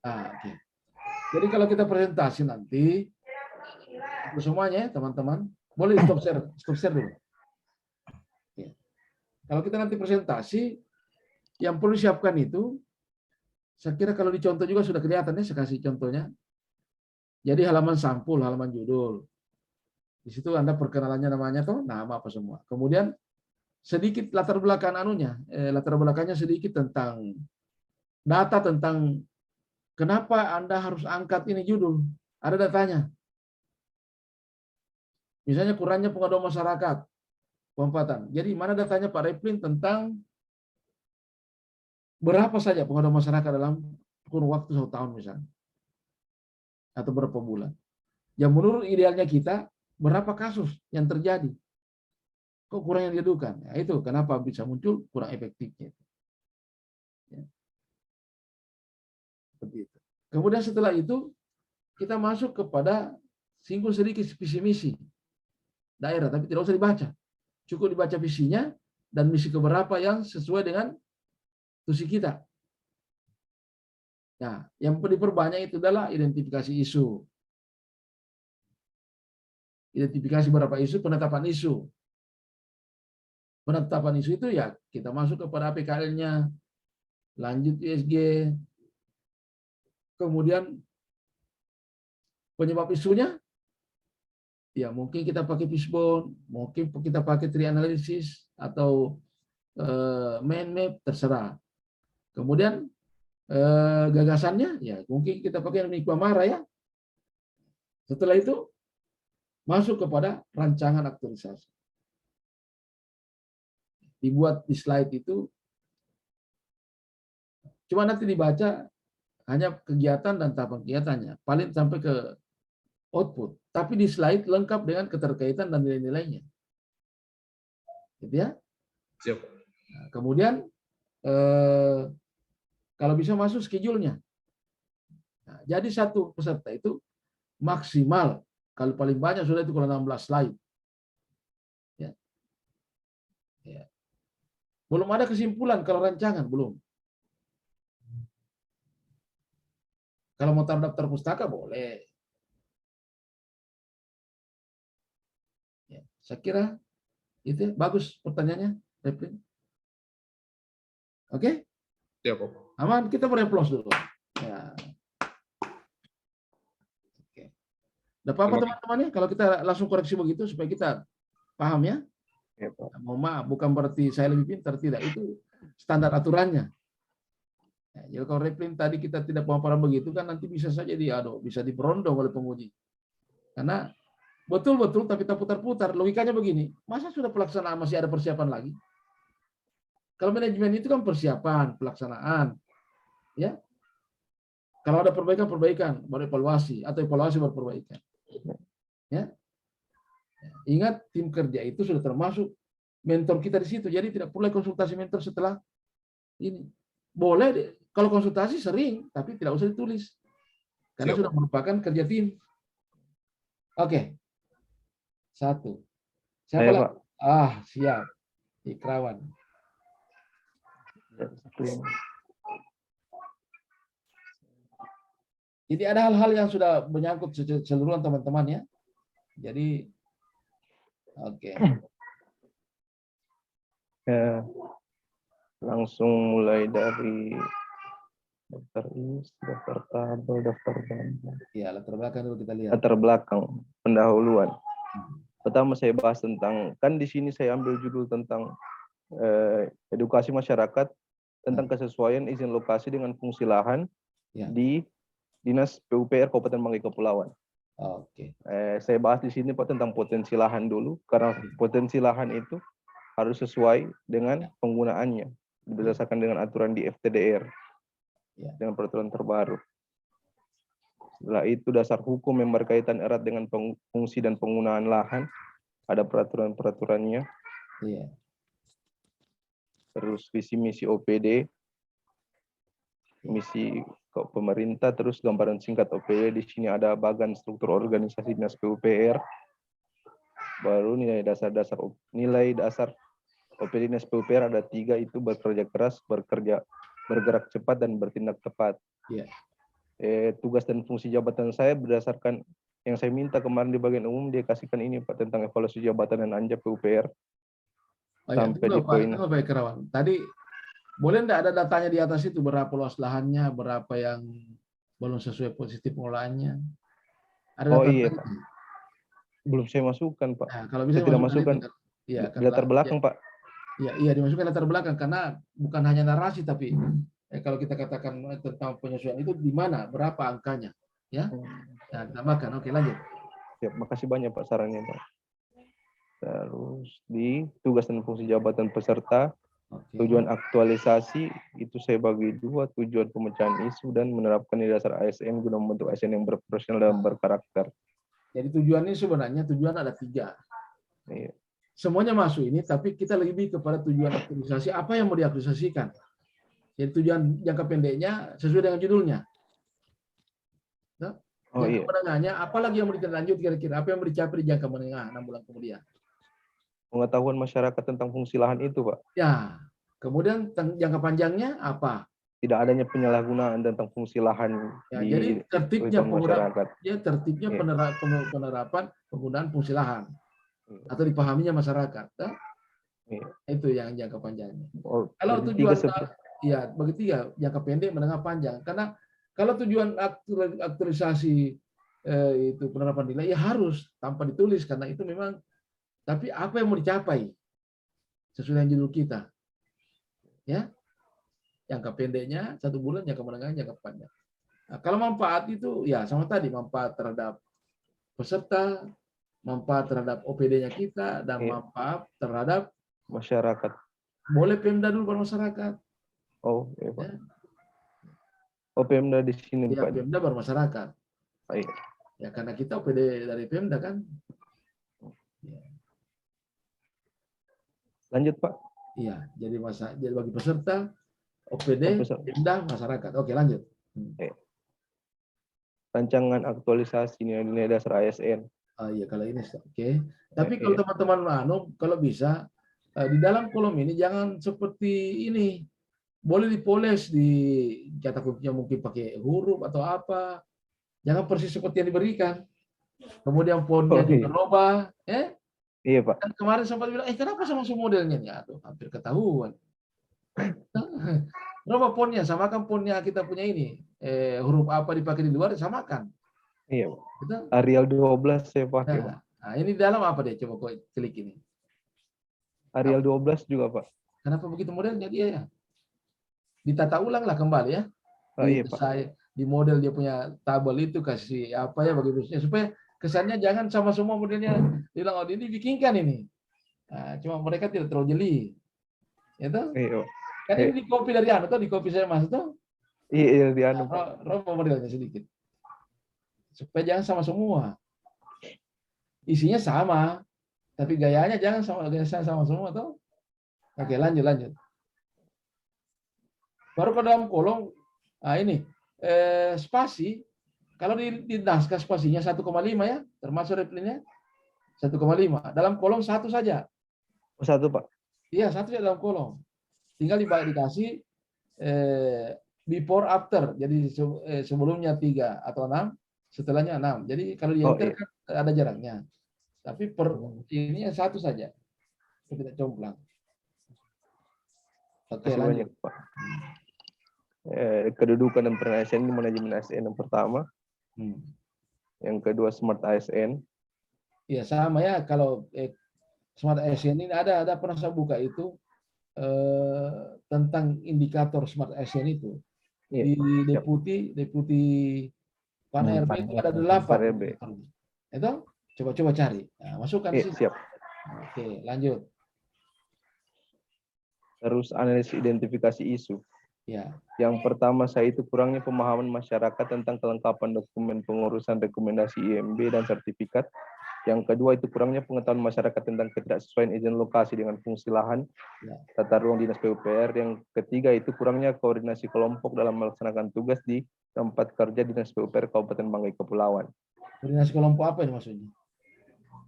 Oke. Jadi kalau kita presentasi nanti, semuanya teman-teman, boleh stop share dulu. Ya. Kalau kita nanti presentasi, yang perlu disiapkan itu, saya kira kalau dicontoh juga sudah kelihatan ya, saya kasih contohnya. Jadi halaman sampul, halaman judul. Di situ Anda perkenalannya namanya tuh, nama apa semua. Kemudian sedikit latar belakang latar belakangnya sedikit tentang data tentang kenapa Anda harus angkat ini judul. Ada datanya. Misalnya kurangnya pengaduan masyarakat, penempatan. Jadi mana datanya Pak Replin tentang berapa saja pengaduan masyarakat dalam kurun waktu 1 tahun misalnya. Atau berapa bulan. Yang menurut idealnya kita, berapa kasus yang terjadi. Kok kurang yang diadukan? Ya, itu kenapa bisa muncul kurang efektifnya. Ya. Seperti itu. Kemudian setelah itu, kita masuk kepada singgung sedikit visi misi daerah, tapi tidak usah dibaca. Cukup dibaca visinya dan misi keberapa yang sesuai dengan tusi kita. Nah, yang diperbanyak itu adalah identifikasi isu. Identifikasi beberapa isu, penetapan isu. Penetapan isu itu ya kita masuk kepada APKL-nya, lanjut USG, kemudian penyebab isunya, ya mungkin kita pakai fishbone, mungkin kita pakai tree analysis atau mind map, terserah. Kemudian gagasannya, ya mungkin kita pakai Nikwa Mara ya. Setelah itu masuk kepada rancangan aktualisasi. Dibuat di slide itu, cuma nanti dibaca hanya kegiatan dan tahapan kegiatannya, paling sampai ke output. Tapi di slide lengkap dengan keterkaitan dan nilai-nilainya. Gitu ya.
Siap.
Nah, kemudian kalau bisa masuk schedule-nya. Nah, jadi satu peserta itu maksimal, kalau paling banyak sudah itu kalau 16 slide. Ya. Ya. Belum ada kesimpulan kalau rancangan, belum. Kalau mau taruh daftar pustaka boleh. Ya, saya kira itu bagus pertanyaannya, Replin. Oke?
Siap, Pak.
Aman, kita bereplos dulu. Ya. Oke. Udah apa-apa teman-teman ya, kalau kita langsung koreksi begitu supaya kita paham ya.
Ya, Pak.
Mohon maaf, bukan berarti saya lebih pintar, tidak. Itu standar aturannya. Ya, jadi kalau Replin tadi kita tidak pemaparan begitu kan nanti bisa saja bisa diberondong oleh penguji. Karena betul-betul tapi kita putar-putar, logikanya begini, masa sudah pelaksanaan masih ada persiapan lagi? Kalau manajemen itu kan persiapan, pelaksanaan. Ya. Kalau ada perbaikan, baru evaluasi, atau evaluasi baru perbaikan. Ya. Ingat, tim kerja itu sudah termasuk mentor kita di situ, jadi tidak perlu konsultasi mentor setelah ini. Boleh, kalau konsultasi sering, tapi tidak usah ditulis. Karena
Siap.
sudah merupakan kerja tim. Oke. 1. Siapa
Saya,
lagi?
Pak.
Siap. Ikrawan. Jadi ada hal-hal yang sudah menyangkut seluruhan teman-teman ya. Jadi, oke.
Ya, langsung mulai dari daftar daftar tabel, daftar gambar.
Ya, latar belakang dulu kita lihat.
Latar belakang, pendahuluan. Pertama saya bahas tentang, kan di sini saya ambil judul tentang edukasi masyarakat tentang kesesuaian izin lokasi dengan fungsi lahan di Dinas PUPR Kabupaten Banggai Kepulauan.
Oke.
Saya bahas di sini Pak tentang potensi lahan dulu, karena potensi lahan itu harus sesuai dengan penggunaannya berdasarkan dengan aturan di FTDR dengan peraturan terbaru. Setelah itu dasar hukum yang berkaitan erat dengan fungsi dan penggunaan lahan. Ada peraturan-peraturannya.
Iya.
Terus visi misi OPD, misi pemerintah, terus gambaran singkat OPD. Di sini ada bagan struktur organisasi Dinas PUPR. Baru nilai dasar OPD Dinas PUPR ada 3, itu bekerja keras, bergerak cepat, dan bertindak tepat.
Iya.
Tugas dan fungsi jabatan saya berdasarkan yang saya minta kemarin di bagian umum, dia kasihkan ini Pak tentang evaluasi jabatan dan anja PUPR.
Oh, ya,
Sampai
tunggu,
di poin.
Pak Ikrawan. Tadi boleh enggak ada datanya di atas itu, berapa luas lahannya, berapa yang belum sesuai posisi pengelolaannya? Ada
Oh
data
iya
itu?
Pak, belum saya masukkan Pak.
Nah, kalau bisa
Saya tidak
masukkan
masukkan
itu. Iya,
di latar belakang Pak.
Iya, dimasukkan latar belakang, karena bukan hanya narasi, tapi kalau kita katakan tentang penyesuaian itu di mana, berapa angkanya, ya? Nah, ditambahkan. Oke, lanjut.
Siap, makasih banyak Pak sarannya Pak. Terus di tugas dan fungsi jabatan peserta,
Oke.
tujuan aktualisasi itu saya bagi 2, tujuan pemecahan isu dan menerapkan di dasar ASN guna membentuk ASN yang berprofesional dan berkarakter.
Jadi tujuannya sebenarnya ada 3.
Iya.
Semuanya masuk ini, tapi kita lebih kepada tujuan aktualisasi, apa yang mau diaktualisasikan. Jadi tujuan jangka pendeknya sesuai dengan judulnya. Nah,
Oh
jangka
iya.
menengahnya, apalagi yang mau ditindaklanjut kira-kira, apa yang mau dicapai di jangka menengah 6 bulan kemudian.
Pengetahuan masyarakat tentang fungsi lahan itu Pak.
Ya, kemudian jangka panjangnya apa?
Tidak adanya penyalahgunaan tentang fungsi lahan
Ya,
di
jadi tertibnya
masyarakat.
penerapan penggunaan fungsi lahan
Iya.
atau dipahaminya masyarakat. Nah,
Iya.
itu yang jangka panjangnya.
Oh,
Kalau
jadi
tujuan ya begitu ya, jangka pendek, menengah, panjang. Karena kalau tujuan aktualisasi itu penerapan nilai ya harus tanpa ditulis, karena itu memang, tapi apa yang mau dicapai sesuai dengan judul kita, ya, jangka pendeknya 1 bulan, jangka menengah, jangka panjang. Nah, kalau manfaat itu ya sama tadi, manfaat terhadap peserta, manfaat terhadap OPD-nya kita, dan
Iya.
manfaat terhadap
masyarakat.
boleh Pemda dulu baru masyarakat.
Oh iya Pak.
Ya.
Oh Pemda di sini
Ya,
Pak.
Pemda baru masyarakat.
Baik.
Ya, karena kita OPD dari Pemda kan. Ya.
Lanjut Pak.
Iya, jadi bagi peserta OPD, Pemda, masyarakat. Oke, lanjut.
Rancangan aktualisasi nilai dasar ASN.
Iya, kalau ini oke. Tapi kalau teman-teman kalau bisa di dalam kolom ini jangan seperti ini. Boleh dipoles, cetak kuncinya mungkin pakai huruf atau apa. Jangan persis seperti yang diberikan. Kemudian fontnya juga rubah, ya.
Iya Pak.
Kan kemarin sempat bilang, kenapa sama modelnya? Ya, tuh, hampir ketahuan. Rubah fontnya, samakan fontnya kita punya ini. Huruf apa dipakai di luar, samakan.
Iya Pak.
Gitu?
Arial 12 saya pakai Pak.
Nah, ini dalam apa deh? Coba kau klik ini.
Arial 12 juga Pak.
Kenapa begitu modelnya dia ya? Ditata ulang lah kembali ya.
Iya Pak.
Di model dia punya tabel itu kasih apa ya bagusnya, supaya kesannya jangan sama semua modelnya bilang oh ini bikinkan ini. Nah, cuma mereka tidak terlalu jeli. Ya toh?
Iya.
Kan ini di copy dari tuh, di copy saya Mas tuh.
Iya di
Rombong modelnya sedikit. Supaya jangan sama semua. Isinya sama, tapi gayanya jangan sama semua toh. Oke, lanjut. Baru ke dalam kolom, ini spasi. Kalau di naskah spasinya 1,5 ya, termasuk replinnya 1,5. Dalam kolom 1 saja.
1 Pak.
Iya, 1 ya dalam kolom. Tinggal dikasih before after. Jadi sebelumnya 3 atau 6, setelahnya 6. Jadi kalau di enter kan ada jaraknya. Tapi ini 1 saja. Kita comblang. Oke, lanjut.
Banyak, Pak. Kedudukan dan peran ASN di manajemen ASN yang pertama. Yang kedua Smart ASN.
Iya sama ya, kalau Smart ASN ini ada pernah saya buka itu tentang indikator Smart ASN itu. Di deputi Pan RB itu ada 8. Itu coba cari. Nah, masukkan di sini.
Siap.
Oke, lanjut.
Terus analisis identifikasi isu.
Ya.
Yang pertama saya itu kurangnya pemahaman masyarakat tentang kelengkapan dokumen pengurusan rekomendasi IMB dan sertifikat. Yang kedua itu kurangnya pengetahuan masyarakat tentang ketidaksesuaian izin lokasi dengan fungsi lahan,
Ya.
tata ruang dinas PUPR. Yang ketiga itu kurangnya koordinasi kelompok dalam melaksanakan tugas di tempat kerja dinas PUPR Kabupaten Banggai Kepulauan.
Koordinasi kelompok apa ini maksudnya?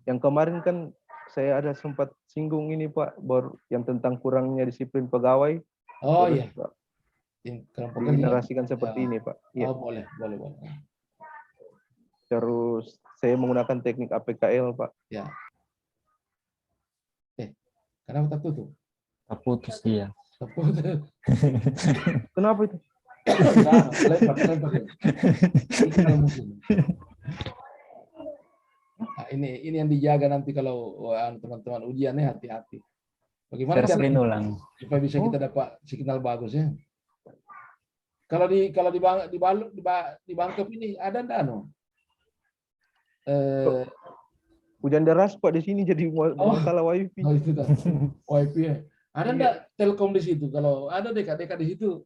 Yang kemarin kan saya ada sempat singgung ini Pak, baru yang tentang kurangnya disiplin pegawai.
Oh
Terus
iya,
Pak,
yang kelompok kerja.
dinarasikan seperti
Ya.
ini Pak. Iya.
Oh boleh.
Terus saya menggunakan teknik APKL Pak.
Ya. Kenapa tak tutup?
Terputus dia.
Kenapa itu?
Lempar. Ini kalau musim. Nah, ini yang dijaga nanti kalau teman-teman ujiannya, hati-hati. Bagaimana
Share screen
caranya
ulang.
supaya bisa kita dapat signal bagus ya? Kalau di Bangkep ini ada enggak
Hujan deras Pak di sini jadi masalah wifi.
Oh itu kan. WiFi ya. Ada
Iya.
enggak Telkom di situ? Kalau ada dekat-dekat di situ,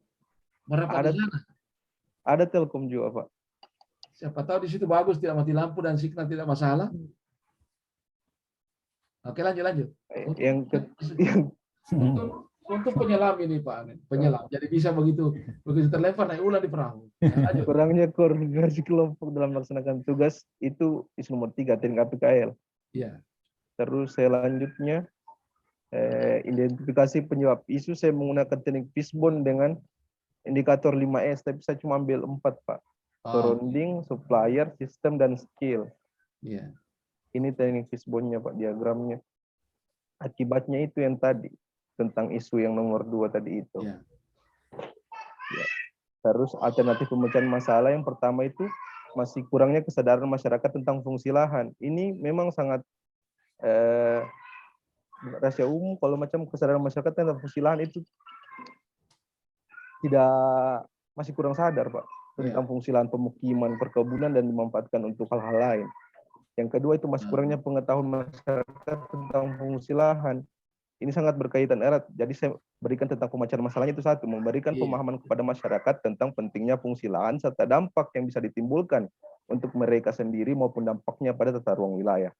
merapat
Ada.
di sana.
Ada Telkom juga Pak.
Siapa tahu di situ bagus, tidak mati lampu dan signal tidak masalah. Oke, lanjut. Untuk penyelam ini Pak, penyelam. Jadi bisa begitu terlempar naik ulang di perahu. Nah, lanjut.
Kurangnya koordinasi kelompok dalam melaksanakan tugas itu isu nomor 3 teknik APKL.
Iya.
Terus saya lanjutnya identifikasi penyebab isu, saya menggunakan teknik fishbone dengan indikator 5S, tapi saya cuma ambil 4 Pak. Surrounding, supplier, sistem, dan skill.
Iya.
Ini teknik fishbone-nya Pak, diagramnya. Akibatnya itu yang tadi, tentang isu yang nomor 2 tadi itu.
Iya.
Ya. Terus alternatif pemecahan masalah yang pertama itu masih kurangnya kesadaran masyarakat tentang fungsi lahan. Ini memang sangat rahasia umum kalau macam kesadaran masyarakat tentang fungsi lahan itu masih kurang sadar Pak tentang fungsi lahan pemukiman, perkebunan, dan dimanfaatkan untuk hal-hal lain. Yang kedua itu masih kurangnya pengetahuan masyarakat tentang fungsi lahan. Ini sangat berkaitan erat. Jadi saya berikan tentang pemecahan masalahnya itu satu, memberikan pemahaman kepada masyarakat tentang pentingnya fungsi lahan serta dampak yang bisa ditimbulkan untuk mereka sendiri maupun dampaknya pada tata ruang wilayah.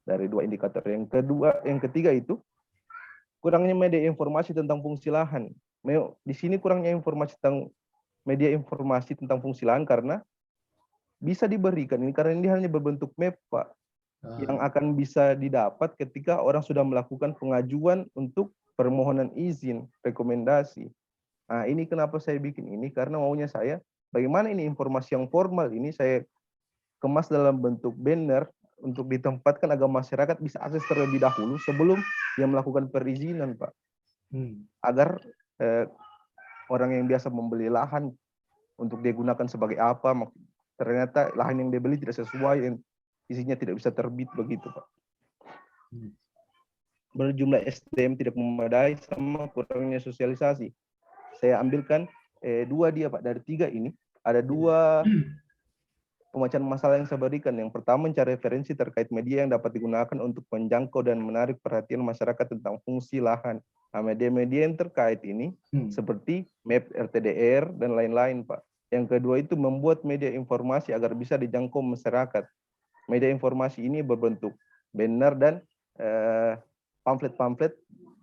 Dari 2 indikator. Yang ketiga itu kurangnya media informasi tentang fungsi lahan. Di sini kurangnya informasi tentang media informasi tentang fungsi lahan karena bisa diberikan ini karena ini hanya berbentuk map Pak. Yang akan bisa didapat ketika orang sudah melakukan pengajuan untuk permohonan izin, rekomendasi. Nah, ini kenapa saya bikin ini, karena maunya saya, bagaimana ini informasi yang formal ini saya kemas dalam bentuk banner untuk ditempatkan agar masyarakat bisa akses terlebih dahulu sebelum dia melakukan perizinan, Pak. Agar orang yang biasa membeli lahan untuk digunakan sebagai apa, ternyata lahan yang dia beli tidak sesuai, isinya tidak bisa terbit begitu Pak. Berjumlah SDM tidak memadai sama kurangnya sosialisasi. Saya ambilkan 2 dia Pak, dari 3 ini ada 2 pemecahkan masalah yang saya berikan. Yang pertama mencari referensi terkait media yang dapat digunakan untuk menjangkau dan menarik perhatian masyarakat tentang fungsi lahan. Nah, media-media yang terkait ini seperti map RTDR dan lain-lain Pak. Yang kedua itu membuat media informasi agar bisa dijangkau masyarakat. Media informasi ini berbentuk banner dan pamflet-pamflet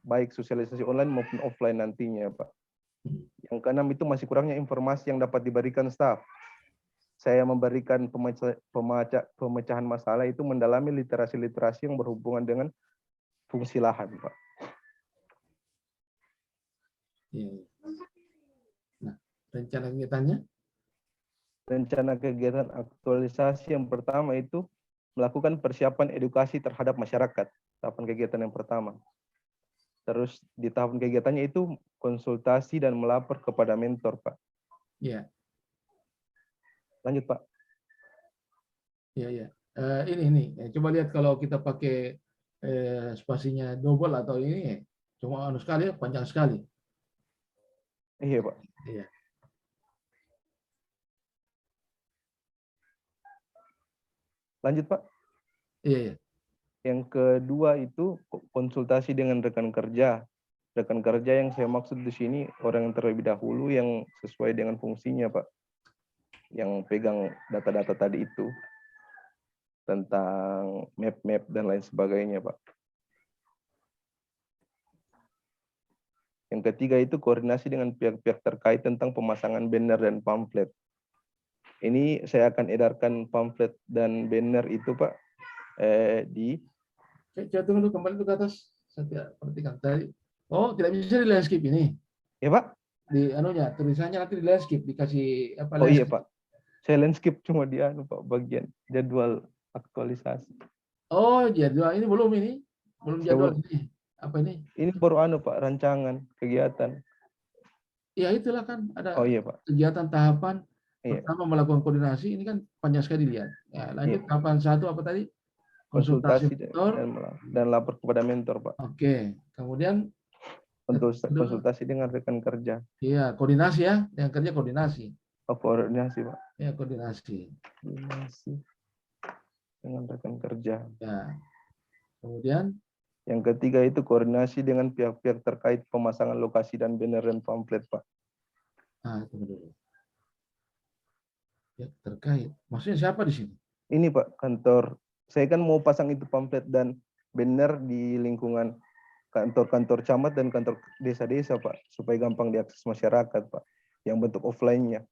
baik sosialisasi online maupun offline nantinya Pak. Yang keenam itu masih kurangnya informasi yang dapat diberikan staf. Saya memberikan pemecahan masalah itu mendalami literasi-literasi yang berhubungan dengan fungsi lahan Pak.
Nah, rencana kegiatannya?
Rencana kegiatan aktualisasi yang pertama itu melakukan persiapan edukasi terhadap masyarakat. Tahapan kegiatan yang pertama. Terus di tahapan kegiatannya itu konsultasi dan melapor kepada mentor, Pak.
Iya.
Lanjut, Pak.
Iya. Ini. Coba lihat kalau kita pakai spasinya double atau ini, cuma sekali, panjang sekali.
Iya, Pak.
Iya.
Lanjut, Pak.
Iya.
Yang kedua itu konsultasi dengan rekan kerja. rekan kerja yang saya maksud di sini orang yang terlebih dahulu yang sesuai dengan fungsinya, Pak. Yang pegang data-data tadi itu tentang map-map dan lain sebagainya, Pak. Yang ketiga itu koordinasi dengan pihak-pihak terkait tentang pemasangan banner dan pamflet. Ini saya akan edarkan pamflet dan banner itu, Pak, di
Coba tunggu dulu, kembali ke atas. Saya tidak perhatikan tadi. Oh, tidak bisa di landscape ini.
ya, Pak.
Di anunya, tulisannya nanti di landscape, dikasih apa
Oh iya,
landscape.
Pak. Saya landscape cuma di Pak, bagian jadwal aktualisasi.
Oh, jadwal ini belum ini. Belum jadwal ini. Apa ini?
Ini baru Pak, rancangan kegiatan.
Ya itulah kan ada
Oh iya, Pak.
kegiatan tahapan
Iya.
pertama melakukan koordinasi, ini kan panjang sekali dilihat. Ya, lanjut tahapan 1 apa tadi?
Konsultasi
mentor.
dan lapor kepada mentor, Pak.
Oke, kemudian
Konsultasi dengan rekan kerja.
iya, koordinasi ya, yang kerja koordinasi.
Oh, koordinasi, Pak.
Ya, koordinasi.
Koordinasi dengan rekan kerja.
Ya. Kemudian
Yang ketiga itu koordinasi dengan pihak-pihak terkait pemasangan lokasi dan banner dan pamflet, Pak.
tunggu dulu. Ya, terkait. Maksudnya siapa di sini?
Ini, Pak, kantor. Saya kan mau pasang itu pamflet dan banner di lingkungan kantor-kantor camat dan kantor desa-desa, Pak, supaya gampang diakses masyarakat, Pak, yang bentuk offline-nya.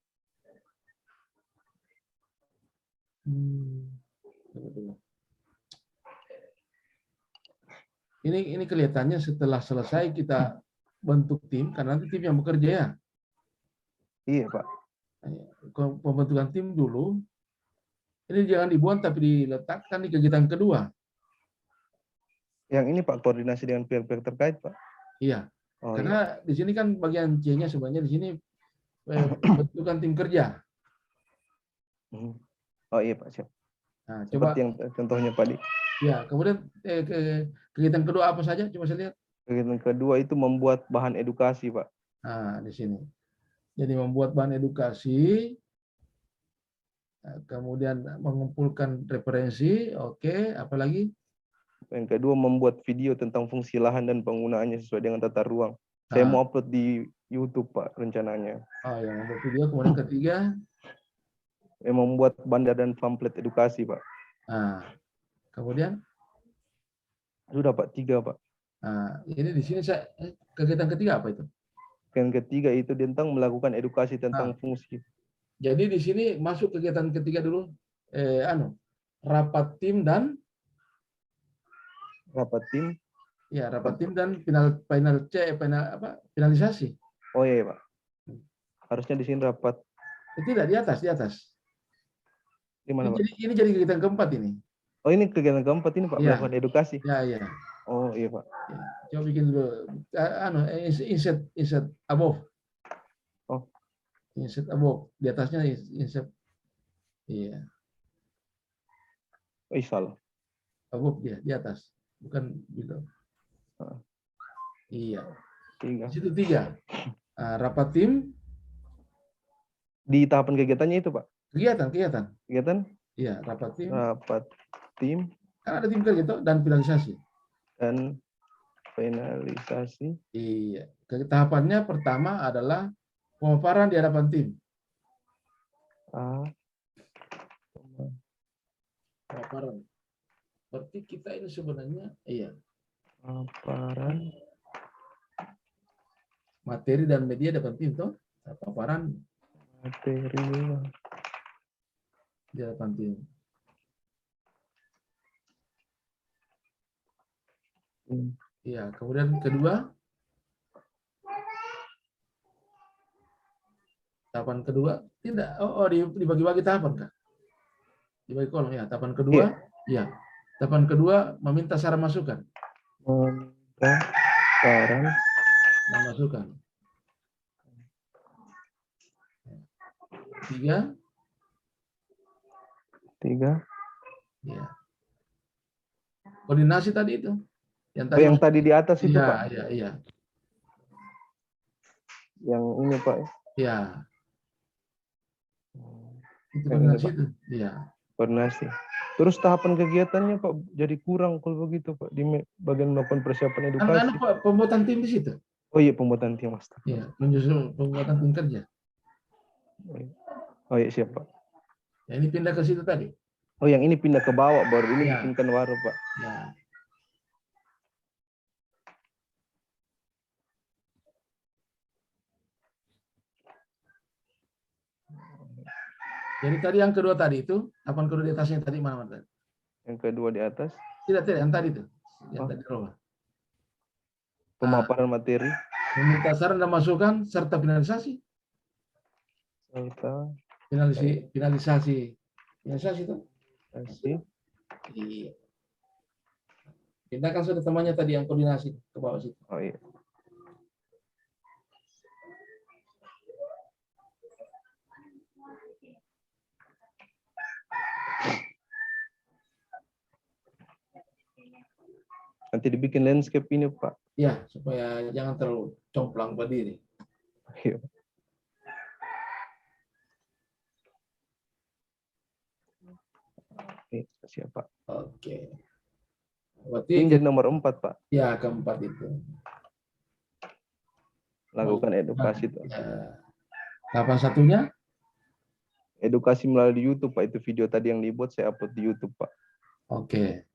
Ini kelihatannya setelah selesai kita bentuk tim, karena nanti tim yang bekerja ya.
Iya, Pak.
Pembentukan tim dulu. Ini jangan dibuang tapi diletakkan di kegiatan kedua.
Yang ini, Pak, koordinasi dengan pihak-pihak terkait, Pak.
Iya.
Oh,
Karena di sini kan bagian C-nya sebenarnya di sini pembentukan tim kerja.
Oh iya, Pak, siap.
Nah,
Seperti
coba
yang contohnya Pak.
ya, kemudian kegiatan kedua apa saja? Coba saya lihat.
Kegiatan kedua itu membuat bahan edukasi, Pak.
Nah, di sini. Jadi membuat bahan edukasi, kemudian mengumpulkan referensi, oke, apalagi?
Yang kedua membuat video tentang fungsi lahan dan penggunaannya sesuai dengan tata ruang. Saya mau upload di YouTube, Pak, rencananya.
Oh ya, membuat video. Kemudian ketiga,
membuat banner dan pamflet edukasi, Pak.
nah, kemudian
sudah, Pak, 3, Pak.
Nah, ini di sini saya kegiatan ketiga apa itu?
Yang ketiga itu tentang melakukan edukasi tentang fungsi.
Jadi di sini masuk kegiatan ketiga dulu, rapat tim dan finalisasi.
Oh iya, Pak. Harusnya di sini rapat.
Tidak, di atas.
Di mana, Pak?
Ini jadi kegiatan keempat ini.
Oh, ini kegiatan keempat ini, Pak, melakukan edukasi.
Iya.
Oh iya, Pak.
Coba bikin dulu, insert above.
Oh.
Insert above, di atasnya insert. Iya.
Salah.
Above dia, di atas, bukan below. Iya.
3.
Di situ 3. Rapat tim.
Di tahapan kegiatannya itu, Pak.
Kegiatan. Iya, rapat tim. Kan ada tim kerja dan finalisasi. Iya. Tahapannya pertama adalah pemaparan di hadapan tim. Pemaparan. Berarti kita ini sebenarnya,
pemaparan
materi dan media depan tim, toh? Pemaparan
materi
di hadapan tim. Iya, kemudian kedua, tahapan kedua tidak. Dibagi-bagi tahapan, Kak? Dibagi kolom ya. Tahapan kedua, iya. Tahapan kedua meminta saran masukan. Masukan. 3. Ya. Koordinasi tadi itu.
Yang tadi di atas itu, Pak.
Iya.
Yang ini, Pak.
Iya. Itu koordinasi itu. Iya.
Koordinasi. Terus tahapan kegiatannya, Pak, jadi kurang kalau begitu, Pak, di bagian melakukan persiapan edukasi.
Pembuatan tim di situ.
Oh iya, pembuatan tim master.
Ya, menyusun pembuatan tim kerja.
Oh iya, siap Pak.
Ya, ini pindah ke situ tadi.
Oh, yang ini pindah ke bawah, baru ini
Ya.
bikinkan baru Pak.
Ya. Jadi tadi yang kedua tadi itu, apa yang kedua di atasnya tadi mana tadi?
Yang kedua di atas,
Tidak, yang tadi itu. Yang
Oh.
tadi di bawah.
pemaparan materi,
Meminta saran dan masukan serta finalisasi.
serta
Finalisasi itu.
kasih.
Iya. Pindahkan sudah temannya tadi yang koordinasi ke bawah situ.
Oh iya. Nanti dibikin landscape ini Pak.
Ya, supaya jangan terlalu complang berdiri.
Iya. Oke, siap Pak.
Oke. Berarti
Ini jadi nomor 4 Pak.
ya keempat itu.
Lakukan edukasi Pak.
Ya. Kapan satunya?
Edukasi melalui YouTube Pak. Itu video tadi yang dibuat saya upload di YouTube Pak.
Oke.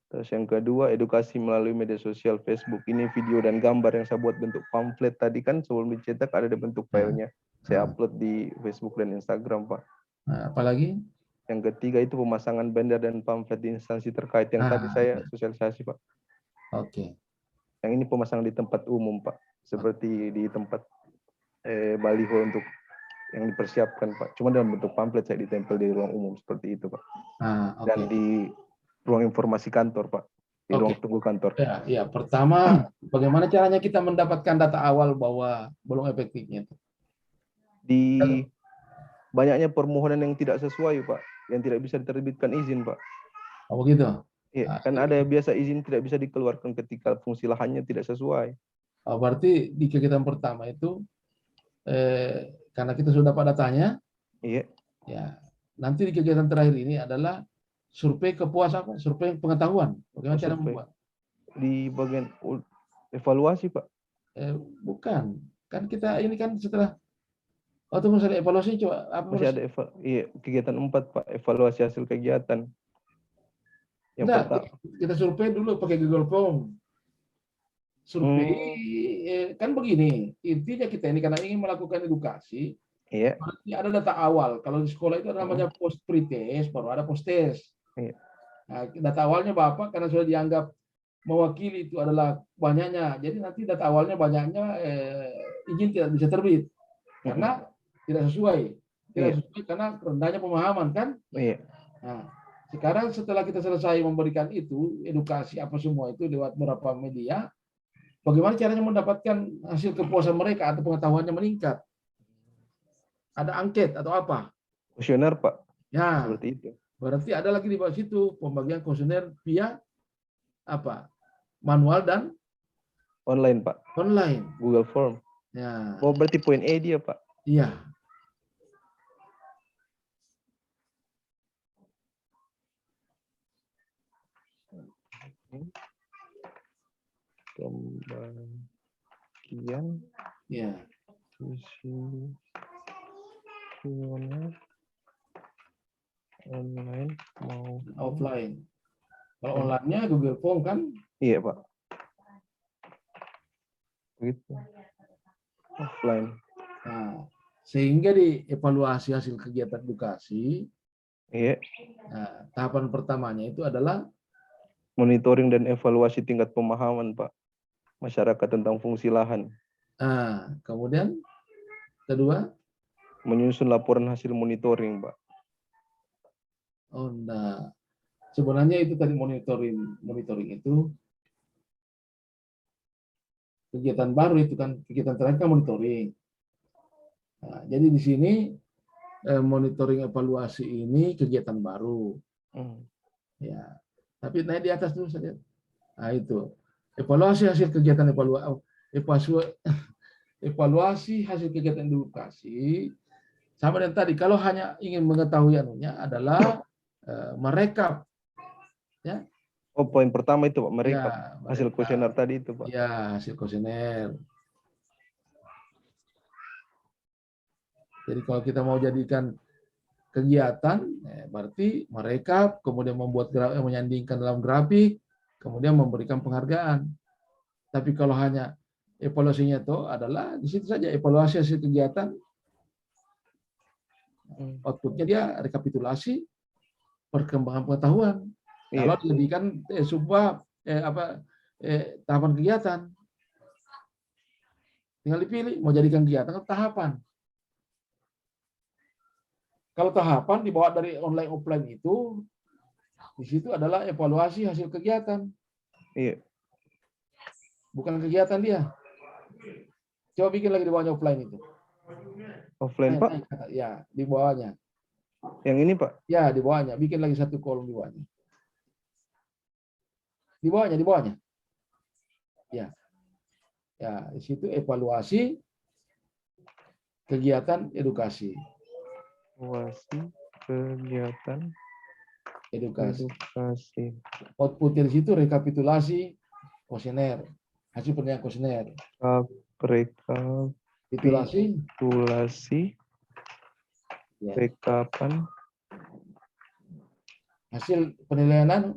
Terus yang kedua, edukasi melalui media sosial Facebook. Ini video dan gambar yang saya buat bentuk pamflet tadi kan sebelum dicetak ada di bentuk filenya. Saya upload di Facebook dan Instagram Pak.
Nah, apalagi?
Yang ketiga itu pemasangan banner dan pamflet di instansi terkait yang tadi saya sosialisasi Pak.
Oke.
Yang ini pemasangan di tempat umum Pak. Seperti di tempat baliho untuk yang dipersiapkan Pak. Cuma dalam bentuk pamflet saya ditempel di ruang umum seperti itu Pak. Dan di ruang informasi kantor Pak. Di ruang tunggu kantor.
Ya, pertama bagaimana caranya kita mendapatkan data awal bahwa belum efektifnya itu?
Di banyaknya permohonan yang tidak sesuai Pak, yang tidak bisa diterbitkan izin Pak.
Oh begitu?
Ya, kan ada biasa izin tidak bisa dikeluarkan ketika fungsi lahannya tidak sesuai.
Oh, berarti di kegiatan pertama itu karena kita sudah dapat datanya,
iya.
Ya, nanti di kegiatan terakhir ini adalah survei kepuasan, survei pengetahuan. Bagaimana cara membuat?
Di bagian evaluasi Pak.
Bukan, kan kita ini kan setelah waktu misalnya evaluasi coba apa
masih ada kegiatan 4 Pak, evaluasi hasil kegiatan. Yang pertama
kita survei dulu pakai Google Form. Survei kan begini, intinya kita ini karena ingin melakukan edukasi.
Iya.
Berarti ada data awal. Kalau di sekolah itu ada namanya post pre-test, baru ada post test.
Iya.
Nah, data awalnya Bapak karena sudah dianggap mewakili itu adalah banyaknya. Jadi nanti data awalnya banyaknya izin tidak bisa terbit karena tidak sesuai. Tidak sesuai karena rendahnya pemahaman kan?
Iya.
Nah, sekarang setelah kita selesai memberikan itu edukasi apa semua itu lewat beberapa media, bagaimana caranya mendapatkan hasil kepuasan mereka atau pengetahuannya meningkat? Ada angket atau apa?
Kuesioner Pak.
Ya.
Seperti itu.
Berarti ada lagi di bawah situ pembagian kuesioner via apa? Manual dan
online Pak.
Online.
Google Form.
Ya.
Oh berarti poin E dia Pak.
Iya.
Pembagian.
Ya.
Online mau
offline. Kalau online-nya Google Form kan?
Iya Pak. Begitu. Offline.
Nah, sehingga dievaluasi hasil kegiatan edukasi.
Iya.
Nah, tahapan pertamanya itu adalah
monitoring dan evaluasi tingkat pemahaman Pak masyarakat tentang fungsi lahan.
Nah, kemudian kedua
menyusun laporan hasil monitoring Pak.
Oh, nah. Sebenarnya itu tadi monitoring itu kegiatan baru itu kan, kegiatan terakhir kan monitoring. Nah, jadi di sini monitoring evaluasi ini kegiatan baru. Ya, tapi naik di atas dulu saja. Nah itu evaluasi hasil kegiatan evaluasi hasil kegiatan edukasi. Sama dengan tadi, kalau hanya ingin mengetahui anunya adalah merekap. Ya.
Oh, poin pertama itu Pak, mereka
Ya,
hasil
mereka.
kuesioner tadi itu Pak.
Ya, hasil kuesioner. Jadi kalau kita mau jadikan kegiatan, berarti mereka kemudian membuat menyandingkan dalam grafik, kemudian memberikan penghargaan. Tapi kalau hanya evaluasinya itu adalah di situ saja evaluasi hasil kegiatan, outputnya dia rekapitulasi perkembangan pengetahuan. Kalau
Iya.
dijadikan sebuah tahapan kegiatan, tinggal dipilih mau jadikan kegiatan atau tahapan. Kalau tahapan dibawa dari online offline itu, di situ adalah evaluasi hasil kegiatan,
Iya.
bukan kegiatan dia. Coba bikin lagi di bawahnya offline itu.
Offline Pak.
Ya, di bawahnya.
Yang ini Pak.
Ya, di bawahnya. Bikin lagi satu kolom di bawahnya. Di bawahnya. Ya. Ya, di situ evaluasi kegiatan edukasi.
Evaluasi kegiatan
Edukasi. Outputnya di situ rekapitulasi kuesioner. Hasil penilaian kuesioner.
Rekapitulasi.
Ya.
Rekapan.
Hasil penilaian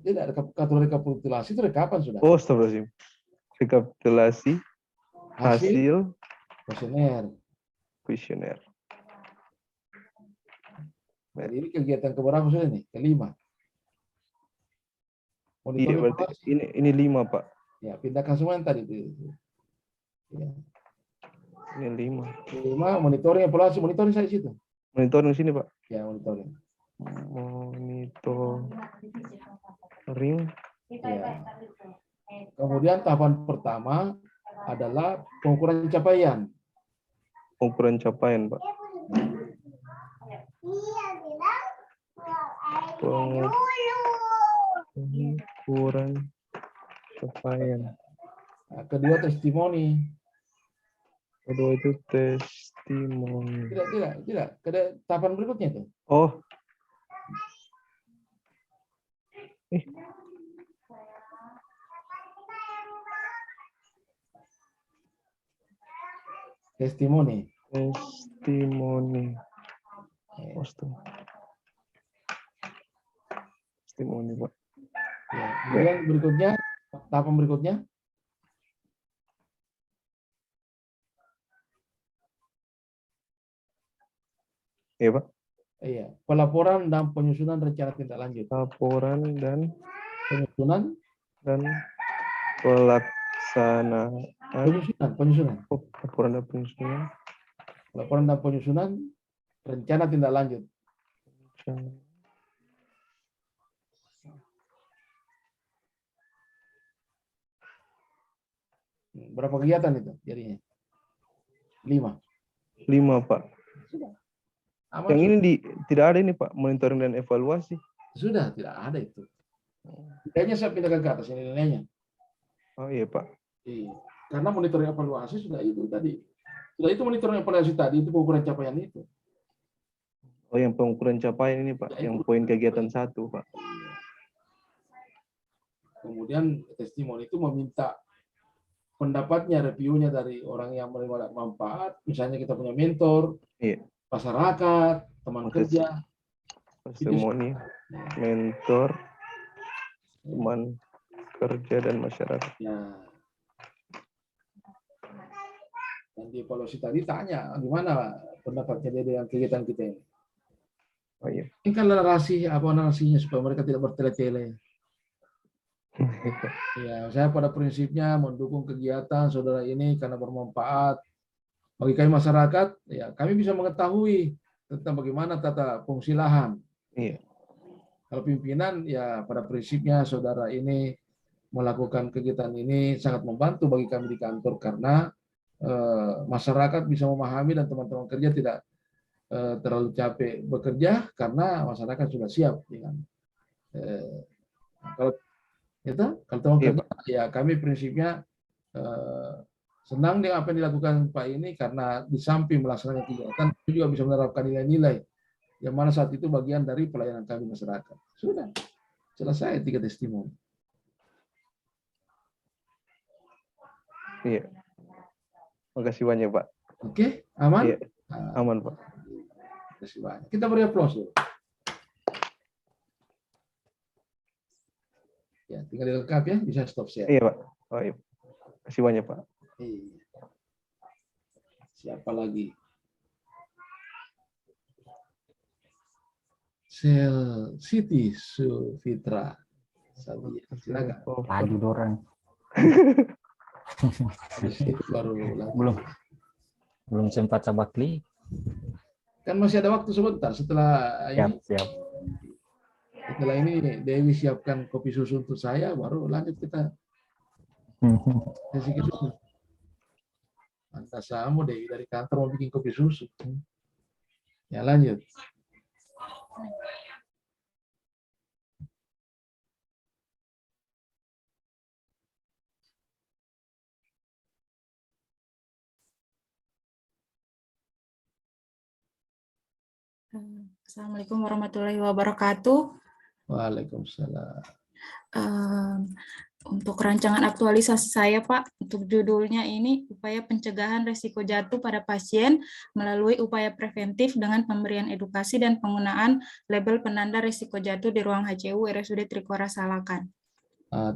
tidak rekapitulasi itu rekapan sudah.
Oh, astagfirullahaladzim. Rekapitulasi hasil kuesioner.
Jadi ini kegiatan keberapa sudah nih? Kelima.
Iya, berarti ini 5 Pak.
Ya, pindahkan semua yang tadi itu. Ya.
Ini 5.
5 monitoring evaluasi, monitoring saya di situ.
Monitoring sini Pak.
Ya, monitoring.
Monitoring.
Ya. Kemudian tahapan pertama adalah pengukuran capaian.
Pengukuran capaian Pak. Pengukuran capaian.
Nah, kedua testimoni.
Kedua itu testimoni.
Tidak. Tahapan berikutnya itu.
Oh. Testimoni.
Testimoni.
Testimoni Pak.
Ya. Kemudian berikutnya, tahapan berikutnya.
Iya Pak.
Iya, pelaporan dan penyusunan rencana tindak lanjut.
Laporan dan
penyusunan
dan pelaksanaan.
Penyusunan.
Oh, laporan dan penyusunan.
Laporan dan penyusunan rencana tindak lanjut. Berapa kegiatan itu jadinya? 5.
5 Pak.
Sudah.
Yang ini tidak ada ini Pak, monitoring dan evaluasi.
Sudah, tidak ada itu. Kayaknya saya pindahkan ke atas ini nilainya.
Oh iya Pak.
Iya. Karena monitoring evaluasi sudah itu tadi. Sudah itu monitoring evaluasi tadi, itu pengukuran capaian itu.
Oh, yang pengukuran capaian ini Pak, ya, yang poin kegiatan 1 Pak.
Kemudian testimoni itu meminta pendapatnya, reviewnya dari orang yang menerima manfaat. Misalnya kita punya mentor,
iya,
masyarakat, teman kerja.
Testimoni, mentor, teman kerja dan masyarakat.
Ya. Dan di evaluasi tadi tanya gimana pendapatnya dia dengan kegiatan kita ini.
Oh iya.
Ini kan narasinya supaya mereka tidak bertele-tele. Ya, saya pada prinsipnya mendukung kegiatan saudara ini karena bermanfaat bagi kami masyarakat. Ya, kami bisa mengetahui tentang bagaimana tata fungsi lahan.
Iya.
Kalau pimpinan, ya pada prinsipnya saudara ini melakukan kegiatan ini sangat membantu bagi kami di kantor karena masyarakat bisa memahami dan teman-teman kerja tidak terlalu capek bekerja karena masyarakat sudah siap dengan kalau teman kerja ya kami prinsipnya senang dengan apa yang dilakukan Pak ini karena di samping melaksanakan kegiatan kami juga bisa menerapkan nilai-nilai yang mana saat itu bagian dari pelayanan kami masyarakat. Sudah Selesai 3 testimoni.
Iya. Makasih banyak, Pak.
Oke, aman?
Iya,
Nah,
aman, Pak.
terima kasih banyak. Kita beri aplaus dulu. Ya, tinggal dilengkap ya, bisa stop share.
Iya, Pak. Oh, iya. Makasih banyak, Pak.
Iya. Siapa lagi? Sel Siti Sufitra. Silakan.
Oh,
Laju dorang.
Habis itu baru lagi.
Belum sempat sabakli.
Kan masih ada waktu sebentar setelah
Siap,
ini.
siap.
Setelah ini Dewi siapkan kopi susu untuk saya, baru lanjut kita sesi susu. Anda sama Dewi dari kantor mau bikin kopi susu. Ya lanjut.
Assalamualaikum warahmatullahi wabarakatuh.
Waalaikumsalam.
Untuk rancangan aktualisasi saya, Pak, untuk judulnya ini upaya pencegahan risiko jatuh pada pasien melalui upaya preventif dengan pemberian edukasi dan penggunaan label penanda risiko jatuh di ruang HCU RSUD Trikora Salakan.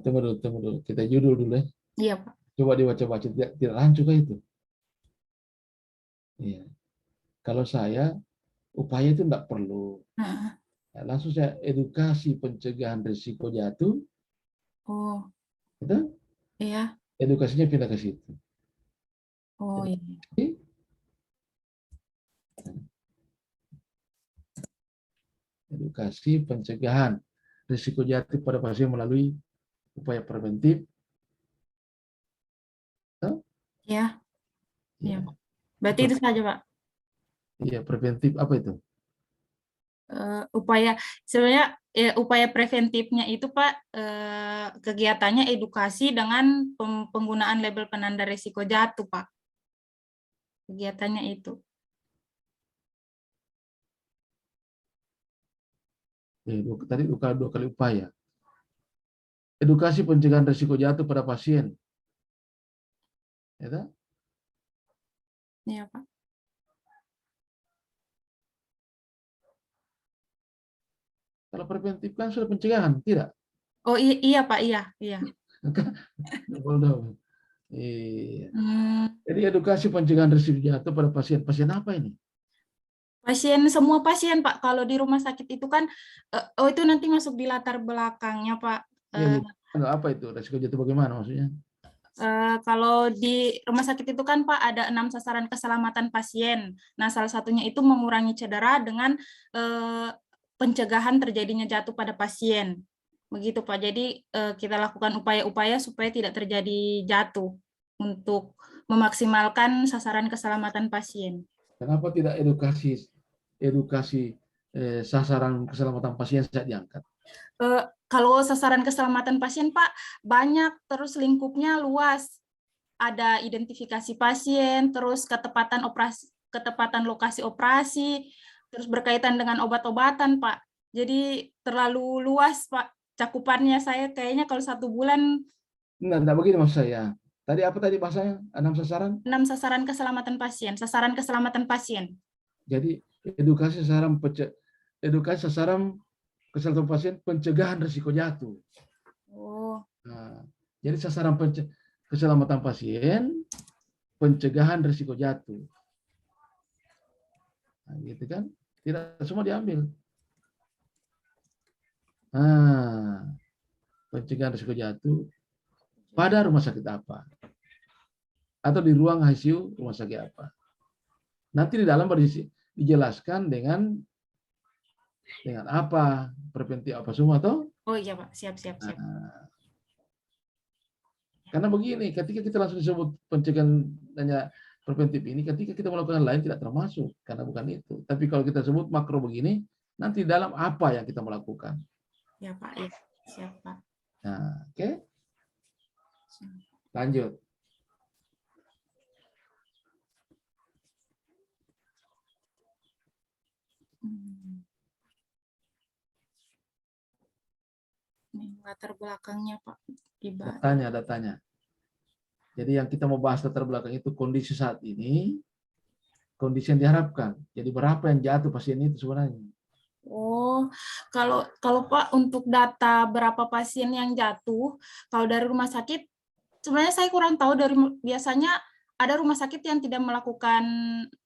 Tunggu dulu. Kita judul dulu ya.
Iya, Pak.
Coba dibaca-baca, tidak rancu kah itu? Iya. Kalau saya, upaya itu tidak perlu. Ya, langsung saya edukasi pencegahan risiko jatuh.
Oh,
Gitu?
iya.
Edukasinya pindah ke situ.
Oh, iya.
Edukasi pencegahan risiko jatuh pada pasien melalui upaya preventif.
Iya.
Ya.
Iya. Berarti itu saja, Pak.
Iya, preventif apa itu?
Upaya sebenarnya upaya preventifnya itu, Pak, kegiatannya edukasi dengan penggunaan label penanda risiko jatuh, Pak. Kegiatannya itu.
Tadi dua kali upaya. Edukasi pencegahan risiko jatuh pada pasien. Ya, tak?
Iya, Pak.
Kalau preventif kan sudah pencegahan, tidak?
Oh iya, Pak, iya.
Bodoh. Iya.
Hmm,
Jadi edukasi pencegahan risiko jatuh pada pasien. Pasien apa ini?
semua pasien, Pak. Kalau di rumah sakit itu kan, itu nanti masuk di latar belakangnya, Pak.
Iya, apa itu risiko jatuh bagaimana maksudnya?
Kalau di rumah sakit itu kan, Pak, ada 6 sasaran keselamatan pasien. Nah, salah satunya itu mengurangi cedera dengan pencegahan terjadinya jatuh pada pasien. Begitu, Pak. Jadi kita lakukan upaya-upaya supaya tidak terjadi jatuh untuk memaksimalkan sasaran keselamatan pasien.
Kenapa tidak edukasi sasaran keselamatan pasien saat diangkat?
Kalau sasaran keselamatan pasien, Pak, banyak, terus lingkupnya luas. Ada identifikasi pasien, terus ketepatan lokasi operasi, terus berkaitan dengan obat-obatan, Pak. Jadi terlalu luas, Pak. Cakupannya saya kayaknya kalau 1 bulan.
Enggak begini maksud saya. Tadi apa tadi bahasanya? 6 sasaran?
6 sasaran keselamatan pasien, sasaran keselamatan pasien.
Jadi edukasi sasaran keselamatan pasien pencegahan risiko jatuh.
Oh.
Nah, jadi sasaran keselamatan pasien pencegahan risiko jatuh. Nah, gitu kan? Tidak semua diambil. Nah, pencegahan risiko jatuh pada rumah sakit apa? Atau di ruang ICU rumah sakit apa? Nanti di dalam dijelaskan dengan apa, preventif apa semua toh?
Oh iya, Pak, siap.
Nah, karena begini, ketika kita langsung disebut pencegahan hanya preventif ini, ketika kita melakukan lain tidak termasuk, karena bukan itu. Tapi kalau kita sebut makro begini, nanti dalam apa yang kita melakukan.
Ya, Pak, ya. Siap, Pak.
Nah, oke. Lanjut.
latar belakangnya Pak. Ibarat.
Datanya. Jadi yang kita mau bahas latar belakang itu kondisi saat ini, kondisi yang diharapkan. Jadi berapa yang jatuh pasien itu sebenarnya?
Oh, kalau Pak untuk data berapa pasien yang jatuh, kalau dari rumah sakit sebenarnya saya kurang tahu. Biasanya ada rumah sakit yang tidak melakukan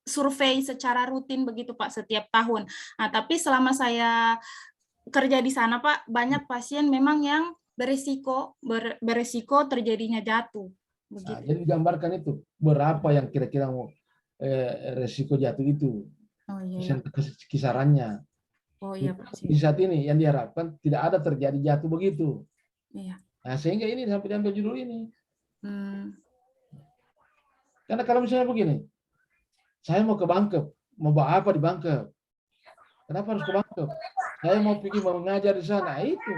survei secara rutin begitu Pak setiap tahun. Nah, tapi selama saya kerja di sana Pak, banyak pasien memang yang beresiko terjadinya jatuh.
Nah,
Begitu.
jadi digambarkan itu berapa yang kira-kira mau resiko jatuh itu,
Oh iya.
kisarannya.
Oh iya Pak.
Di saat ini yang diharapkan tidak ada terjadi jatuh begitu.
Iya.
Nah, sehingga ini sampai diambil judul ini. Karena kalau misalnya begini, saya mau ke Bangkep, mau bawa apa di Bangkep? Kenapa harus ke Bangkep? Saya mau pergi mengajar di sana, itu.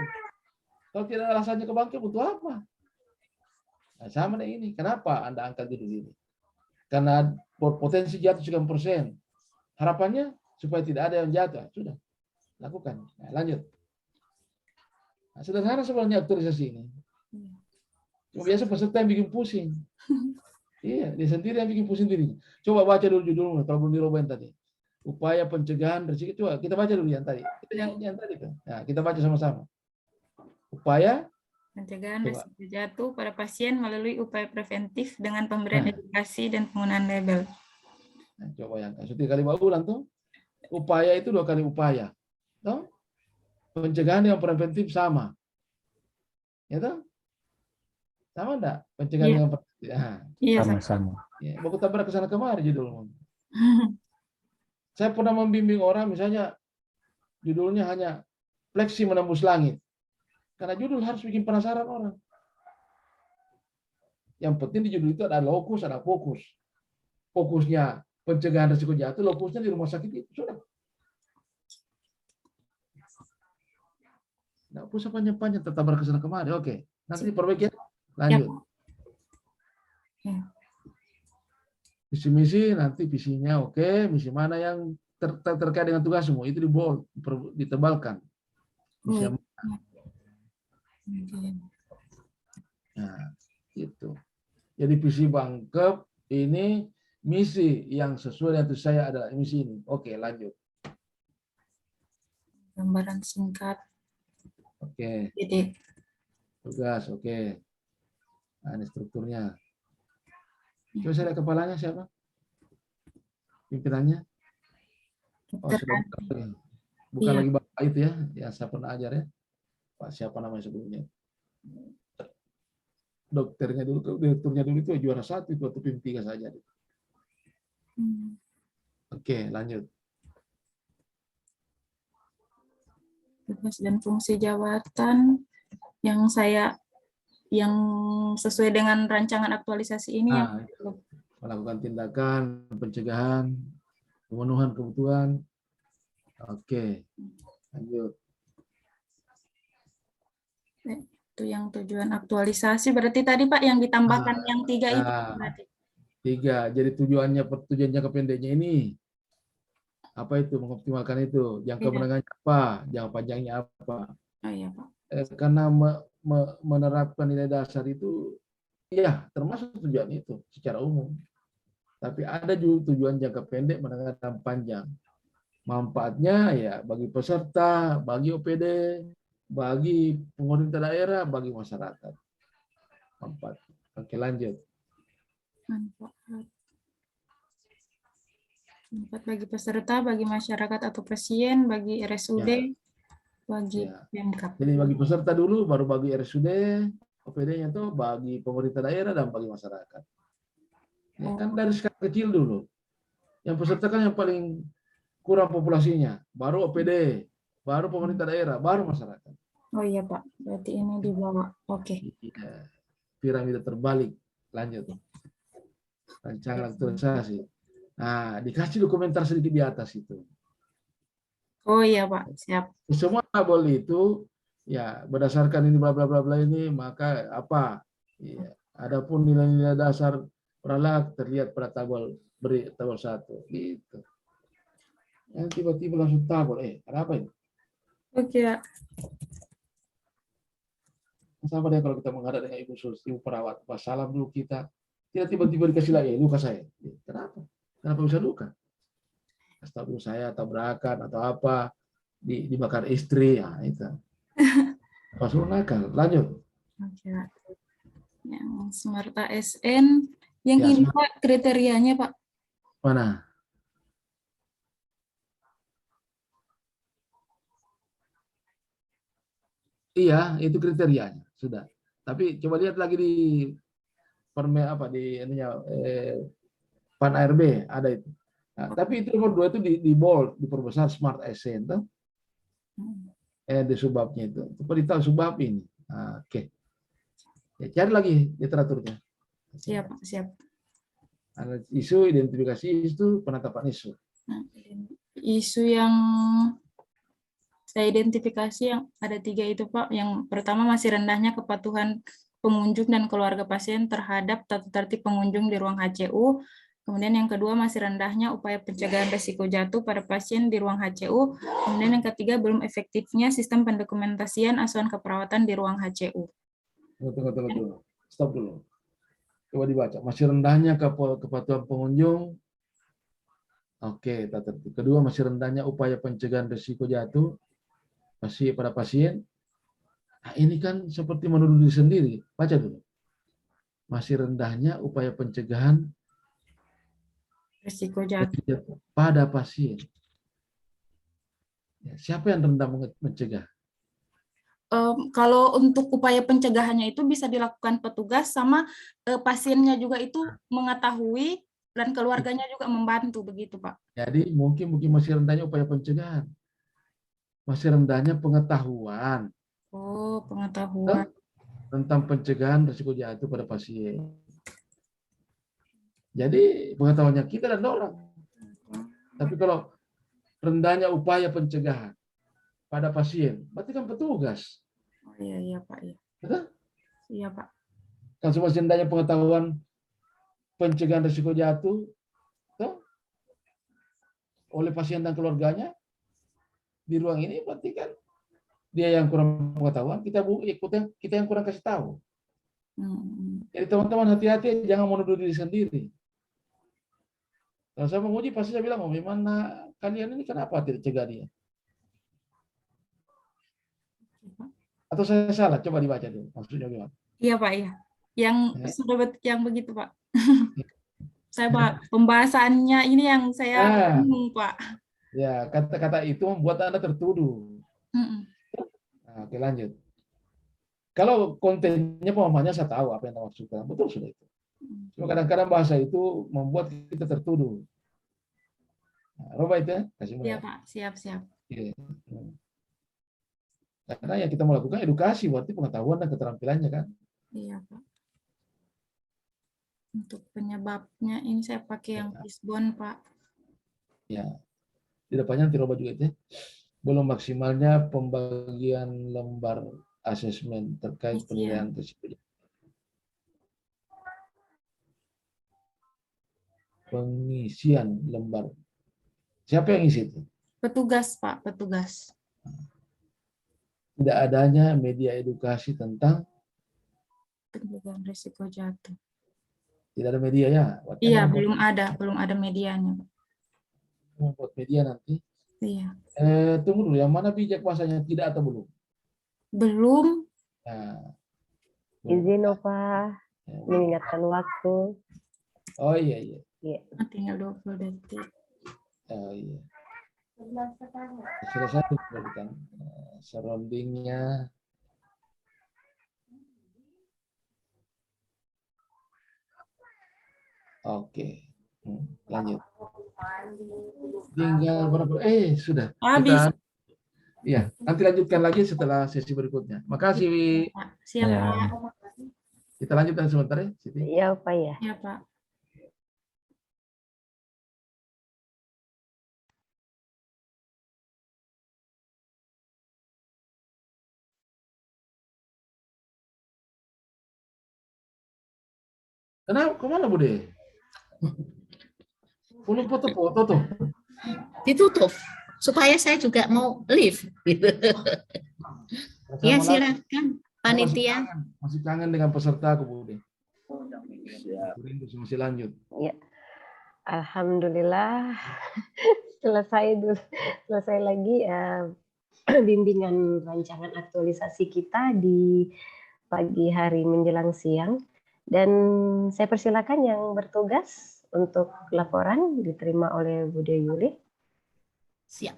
Kalau tidak ada alasannya ke Bangkep, untuk apa? Nah, sama dengan ini. Kenapa Anda angkat judul ini? Karena potensi jatuh 9%. Harapannya supaya tidak ada yang jatuh. Sudah, lakukan. Nah, lanjut. Nah, sederhana sebenarnya aktualisasi ini. Cuma biasa peserta yang bikin pusing. Iya, dia sendiri yang bikin pusing dirinya. Coba baca dulu judulnya, kalau belum dirobain tadi. Upaya pencegahan risiko. Coba kita baca dulu yang tadi. Yang tadi kan. Nah, kita baca sama-sama. Upaya
pencegahan risiko jatuh pada pasien melalui upaya preventif dengan pemberian edukasi dan penggunaan label.
Nah, coba yang setiap kali ulang tuh. Upaya itu 2 kali upaya. Tuh? Pencegahan yang preventif sama. Ya toh? Sama enggak? Pencegahan yang preventif. Nah.
Iya,
Sama-sama.
Ya, baku tabrak ke sana kemari judulnya. Saya pernah membimbing orang, misalnya judulnya hanya fleksi menembus langit. Karena judul harus bikin penasaran orang. Yang penting di judul itu ada lokus, ada fokus. Fokusnya pencegahan risiko jatuh, lokusnya di rumah sakit itu sudah. Nggak usah panjang-panjang, tertabrak ke sana kemari. Oke, nanti diperbaiki ya. Lanjut. Visi-misi, nanti visinya oke. Misi mana yang terkait dengan tugasmu, itu di-bold, ditebalkan. Misi yang nah, itu. Jadi visi Bangkep ini misi yang sesuai dengan tugas saya adalah misi ini. Oke, lanjut.
Gambaran singkat.
Oke.
Jadi
Tugas, oke. Nah, ini strukturnya. Coba saya lihat kepalanya siapa? Pimpinannya? Oh, sudah bukan lagi Bapak itu ya. Ya, saya pernah ajar ya. Pak siapa namanya sebelumnya? Dokternya dulu, direkturnya dulu itu juara 1 itu, atau PIM 3 saja. Oke, lanjut.
Tugas dan fungsi jabatan yang sesuai dengan rancangan aktualisasi ini
Nah, melakukan tindakan pencegahan, pemenuhan kebutuhan. Oke, lanjut.
Itu yang tujuan aktualisasi. Berarti tadi Pak yang ditambahkan yang 3 itu berarti.
3. Jadi tujuan jangka pendeknya ini apa itu? Mengoptimalkan itu. Jangka menengahnya apa? Jangka panjangnya apa?
Oh iya Pak.
Karena menerapkan nilai dasar itu ya termasuk tujuan itu secara umum. Tapi ada juga tujuan jangka pendek, menengah, dan panjang. Manfaatnya ya bagi peserta, bagi OPD, bagi pemerintah daerah, bagi masyarakat. Manfaat. Oke, lanjut.
Manfaat bagi peserta, bagi masyarakat atau pasien, bagi RSUD, bagi Pemkab.
Jadi bagi peserta dulu, baru bagi RSUD, OPD-nya tuh bagi pemerintah daerah dan bagi masyarakat. Ya, kan dari skala kecil dulu. Yang peserta kan yang paling kurang populasinya, baru OPD, baru pemerintah daerah, baru masyarakat.
Oh iya Pak, berarti ini di bawah. Oke.
Ya, piramida terbalik. Lanjut. Rancangan aktualisasi. Nah, dikasih dokumenter sedikit di atas itu.
Oh iya Pak, siap.
Semua tabel itu ya berdasarkan ini bla bla bla bla ini, maka apa? Ya, adapun nilai-nilai dasar peralak terlihat pada tabel 1 gitu. Yang tiba-tiba langsung tabel, ada apa ini?
Oke ya.
Sama dengan kalau kita menghadap dengan ibu perawat, pas salam dulu kita, tidak tiba-tiba dikasih lagi, luka saya. Kenapa? Kenapa bisa luka? Kasih tahu dulu saya tabrakan atau apa, dibakar istri, ya itu. Pas nakal, lanjut.
Oke, Pak. Yang Smarta SN, yang
Ya,
ini
Smarta.
Pak kriterianya Pak.
Mana? Iya, itu kriterianya sudah. Tapi coba lihat lagi di Pan ARB ada itu. Nah, tapi itu nomor 2 itu di bold, diperbesar Smart SN tuh. Di subbabnya itu. Coba ditahu subbab ini. Nah, oke. Ya, cari lagi literaturnya.
Siap, Pak, siap.
Isu, identifikasi isu, penetapan isu.
Nah, isu yang saya identifikasi yang ada 3 itu Pak. Yang pertama masih rendahnya kepatuhan pengunjung dan keluarga pasien terhadap tata tertib pengunjung di ruang HCU. Kemudian yang kedua masih rendahnya upaya pencegahan risiko jatuh pada pasien di ruang HCU. Kemudian yang ketiga belum efektifnya sistem pendokumentasian asuhan keperawatan di ruang HCU.
Tunggu. Stop dulu. Coba dibaca. Masih rendahnya kepatuhan pengunjung. Oke, tata tertib. Kedua, masih rendahnya upaya pencegahan risiko jatuh pada pasien. Nah, ini kan seperti menuduh diri sendiri. Baca dulu. Masih rendahnya upaya pencegahan
Risiko jatuh.
pada pasien. Ya, siapa yang rendah mencegah?
Kalau untuk upaya pencegahannya itu bisa dilakukan petugas sama pasiennya juga itu mengetahui dan keluarganya juga membantu begitu Pak.
Jadi mungkin masih rendahnya upaya pencegahan. Masih rendahnya pengetahuan.
Oh, pengetahuan.
Tentang pencegahan risiko jatuh pada pasien. Jadi pengetahuannya kita dan orang. Tapi kalau rendahnya upaya pencegahan pada pasien, berarti kan petugas.
Oh iya Pak, iya.
Betul?
Iya Pak.
Kan masih rendahnya pengetahuan pencegahan risiko jatuh oleh pasien dan keluarganya di ruang ini, berarti kan dia yang kurang pengetahuan, kita yang kurang kasih tahu. Jadi teman-teman hati-hati, jangan menuduh diri sendiri. Kalau saya menguji pasti saya bilang, gimana kalian ini kenapa tidak cegah dia? Atau saya salah? Coba dibaca dulu. Maksudnya gimana?
Iya Pak, iya. Yang sudah yang begitu Pak. Saya Pak, pembahasannya ini yang saya bingung Pak.
Ya, kata-kata itu membuat Anda tertuduh. Nah, oke, lanjut. Kalau kontennya pemahamannya saya tahu apa yang Anda maksudkan. Betul sudah itu. Cuma kadang-kadang bahasa itu membuat kita tertuduh. Nah, Roba itu ya, kasih mulai.
Iya Pak, siap.
Ya. Karena yang kita melakukan edukasi, berarti pengetahuan dan keterampilannya kan.
Iya Pak. Untuk penyebabnya ini saya pakai yang Fishbone Pak.
Ya. Di depannya nanti Roba juga itu ya. Belum maksimalnya pembagian lembar asesmen terkait penilaian risiko. Pengisian lembar. Siapa yang isi itu?
Petugas Pak, petugas.
Tidak adanya media edukasi tentang
pencegahan risiko jatuh.
Tidak ada media ya?
Iya, belum ada medianya.
Membuat media nanti.
Iya.
Tunggu dulu, yang mana bijak bahasanya, tidak atau belum?
Belum.
Nah,
Izin Opa, mengingatkan waktu.
Oh iya.
Tinggal 20 detik.
Oh iya. Selesai kan surroundingnya. Oke. Lanjut. Tinggal berapa? Sudah.
Habis.
Iya, nanti lanjutkan lagi setelah sesi berikutnya. Makasih.
Siap,
Ya.
Pak.
Kita lanjutkan sebentar ya, Siti.
Iya, Pak ya.
Iya, Pak.
Kenapa? Kemana Bude? Belum foto-foto tuh.
Ditutup supaya saya juga mau live gitu. Ya silakan. panitia.
Masih kangen dengan peserta aku, Bude. Rindu masih lanjut.
Ya, alhamdulillah selesai lagi bimbingan rancangan aktualisasi kita di pagi hari menjelang siang, dan saya persilakan yang bertugas untuk laporan diterima oleh Bude Yuli.
Siap.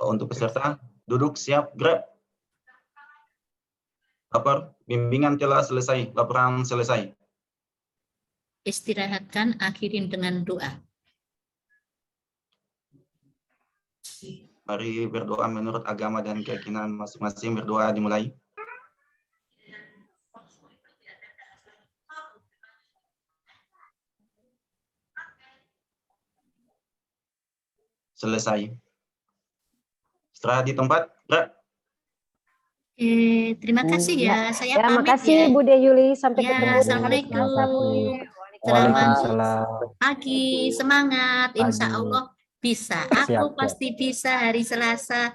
Untuk peserta duduk siap gerak. Lapor bimbingan telah selesai, laporan selesai.
Istirahatkan, akhirin dengan doa.
Mari berdoa menurut agama dan keyakinan masing-masing. Berdoa dimulai. Selesai. Setelah di tempat, gerak.
Terima kasih ya. Saya
Ya,
pamit
makasih
ya.
Bude Yuli. Sampai
Ya,
ketemu di hari
Assalamualaikum.
Selasa.
Selamat
Waalaikumsalam.
pagi, semangat. Insya
Pagi.
Allah bisa.
Siap,
Aku
siap.
pasti bisa hari Selasa.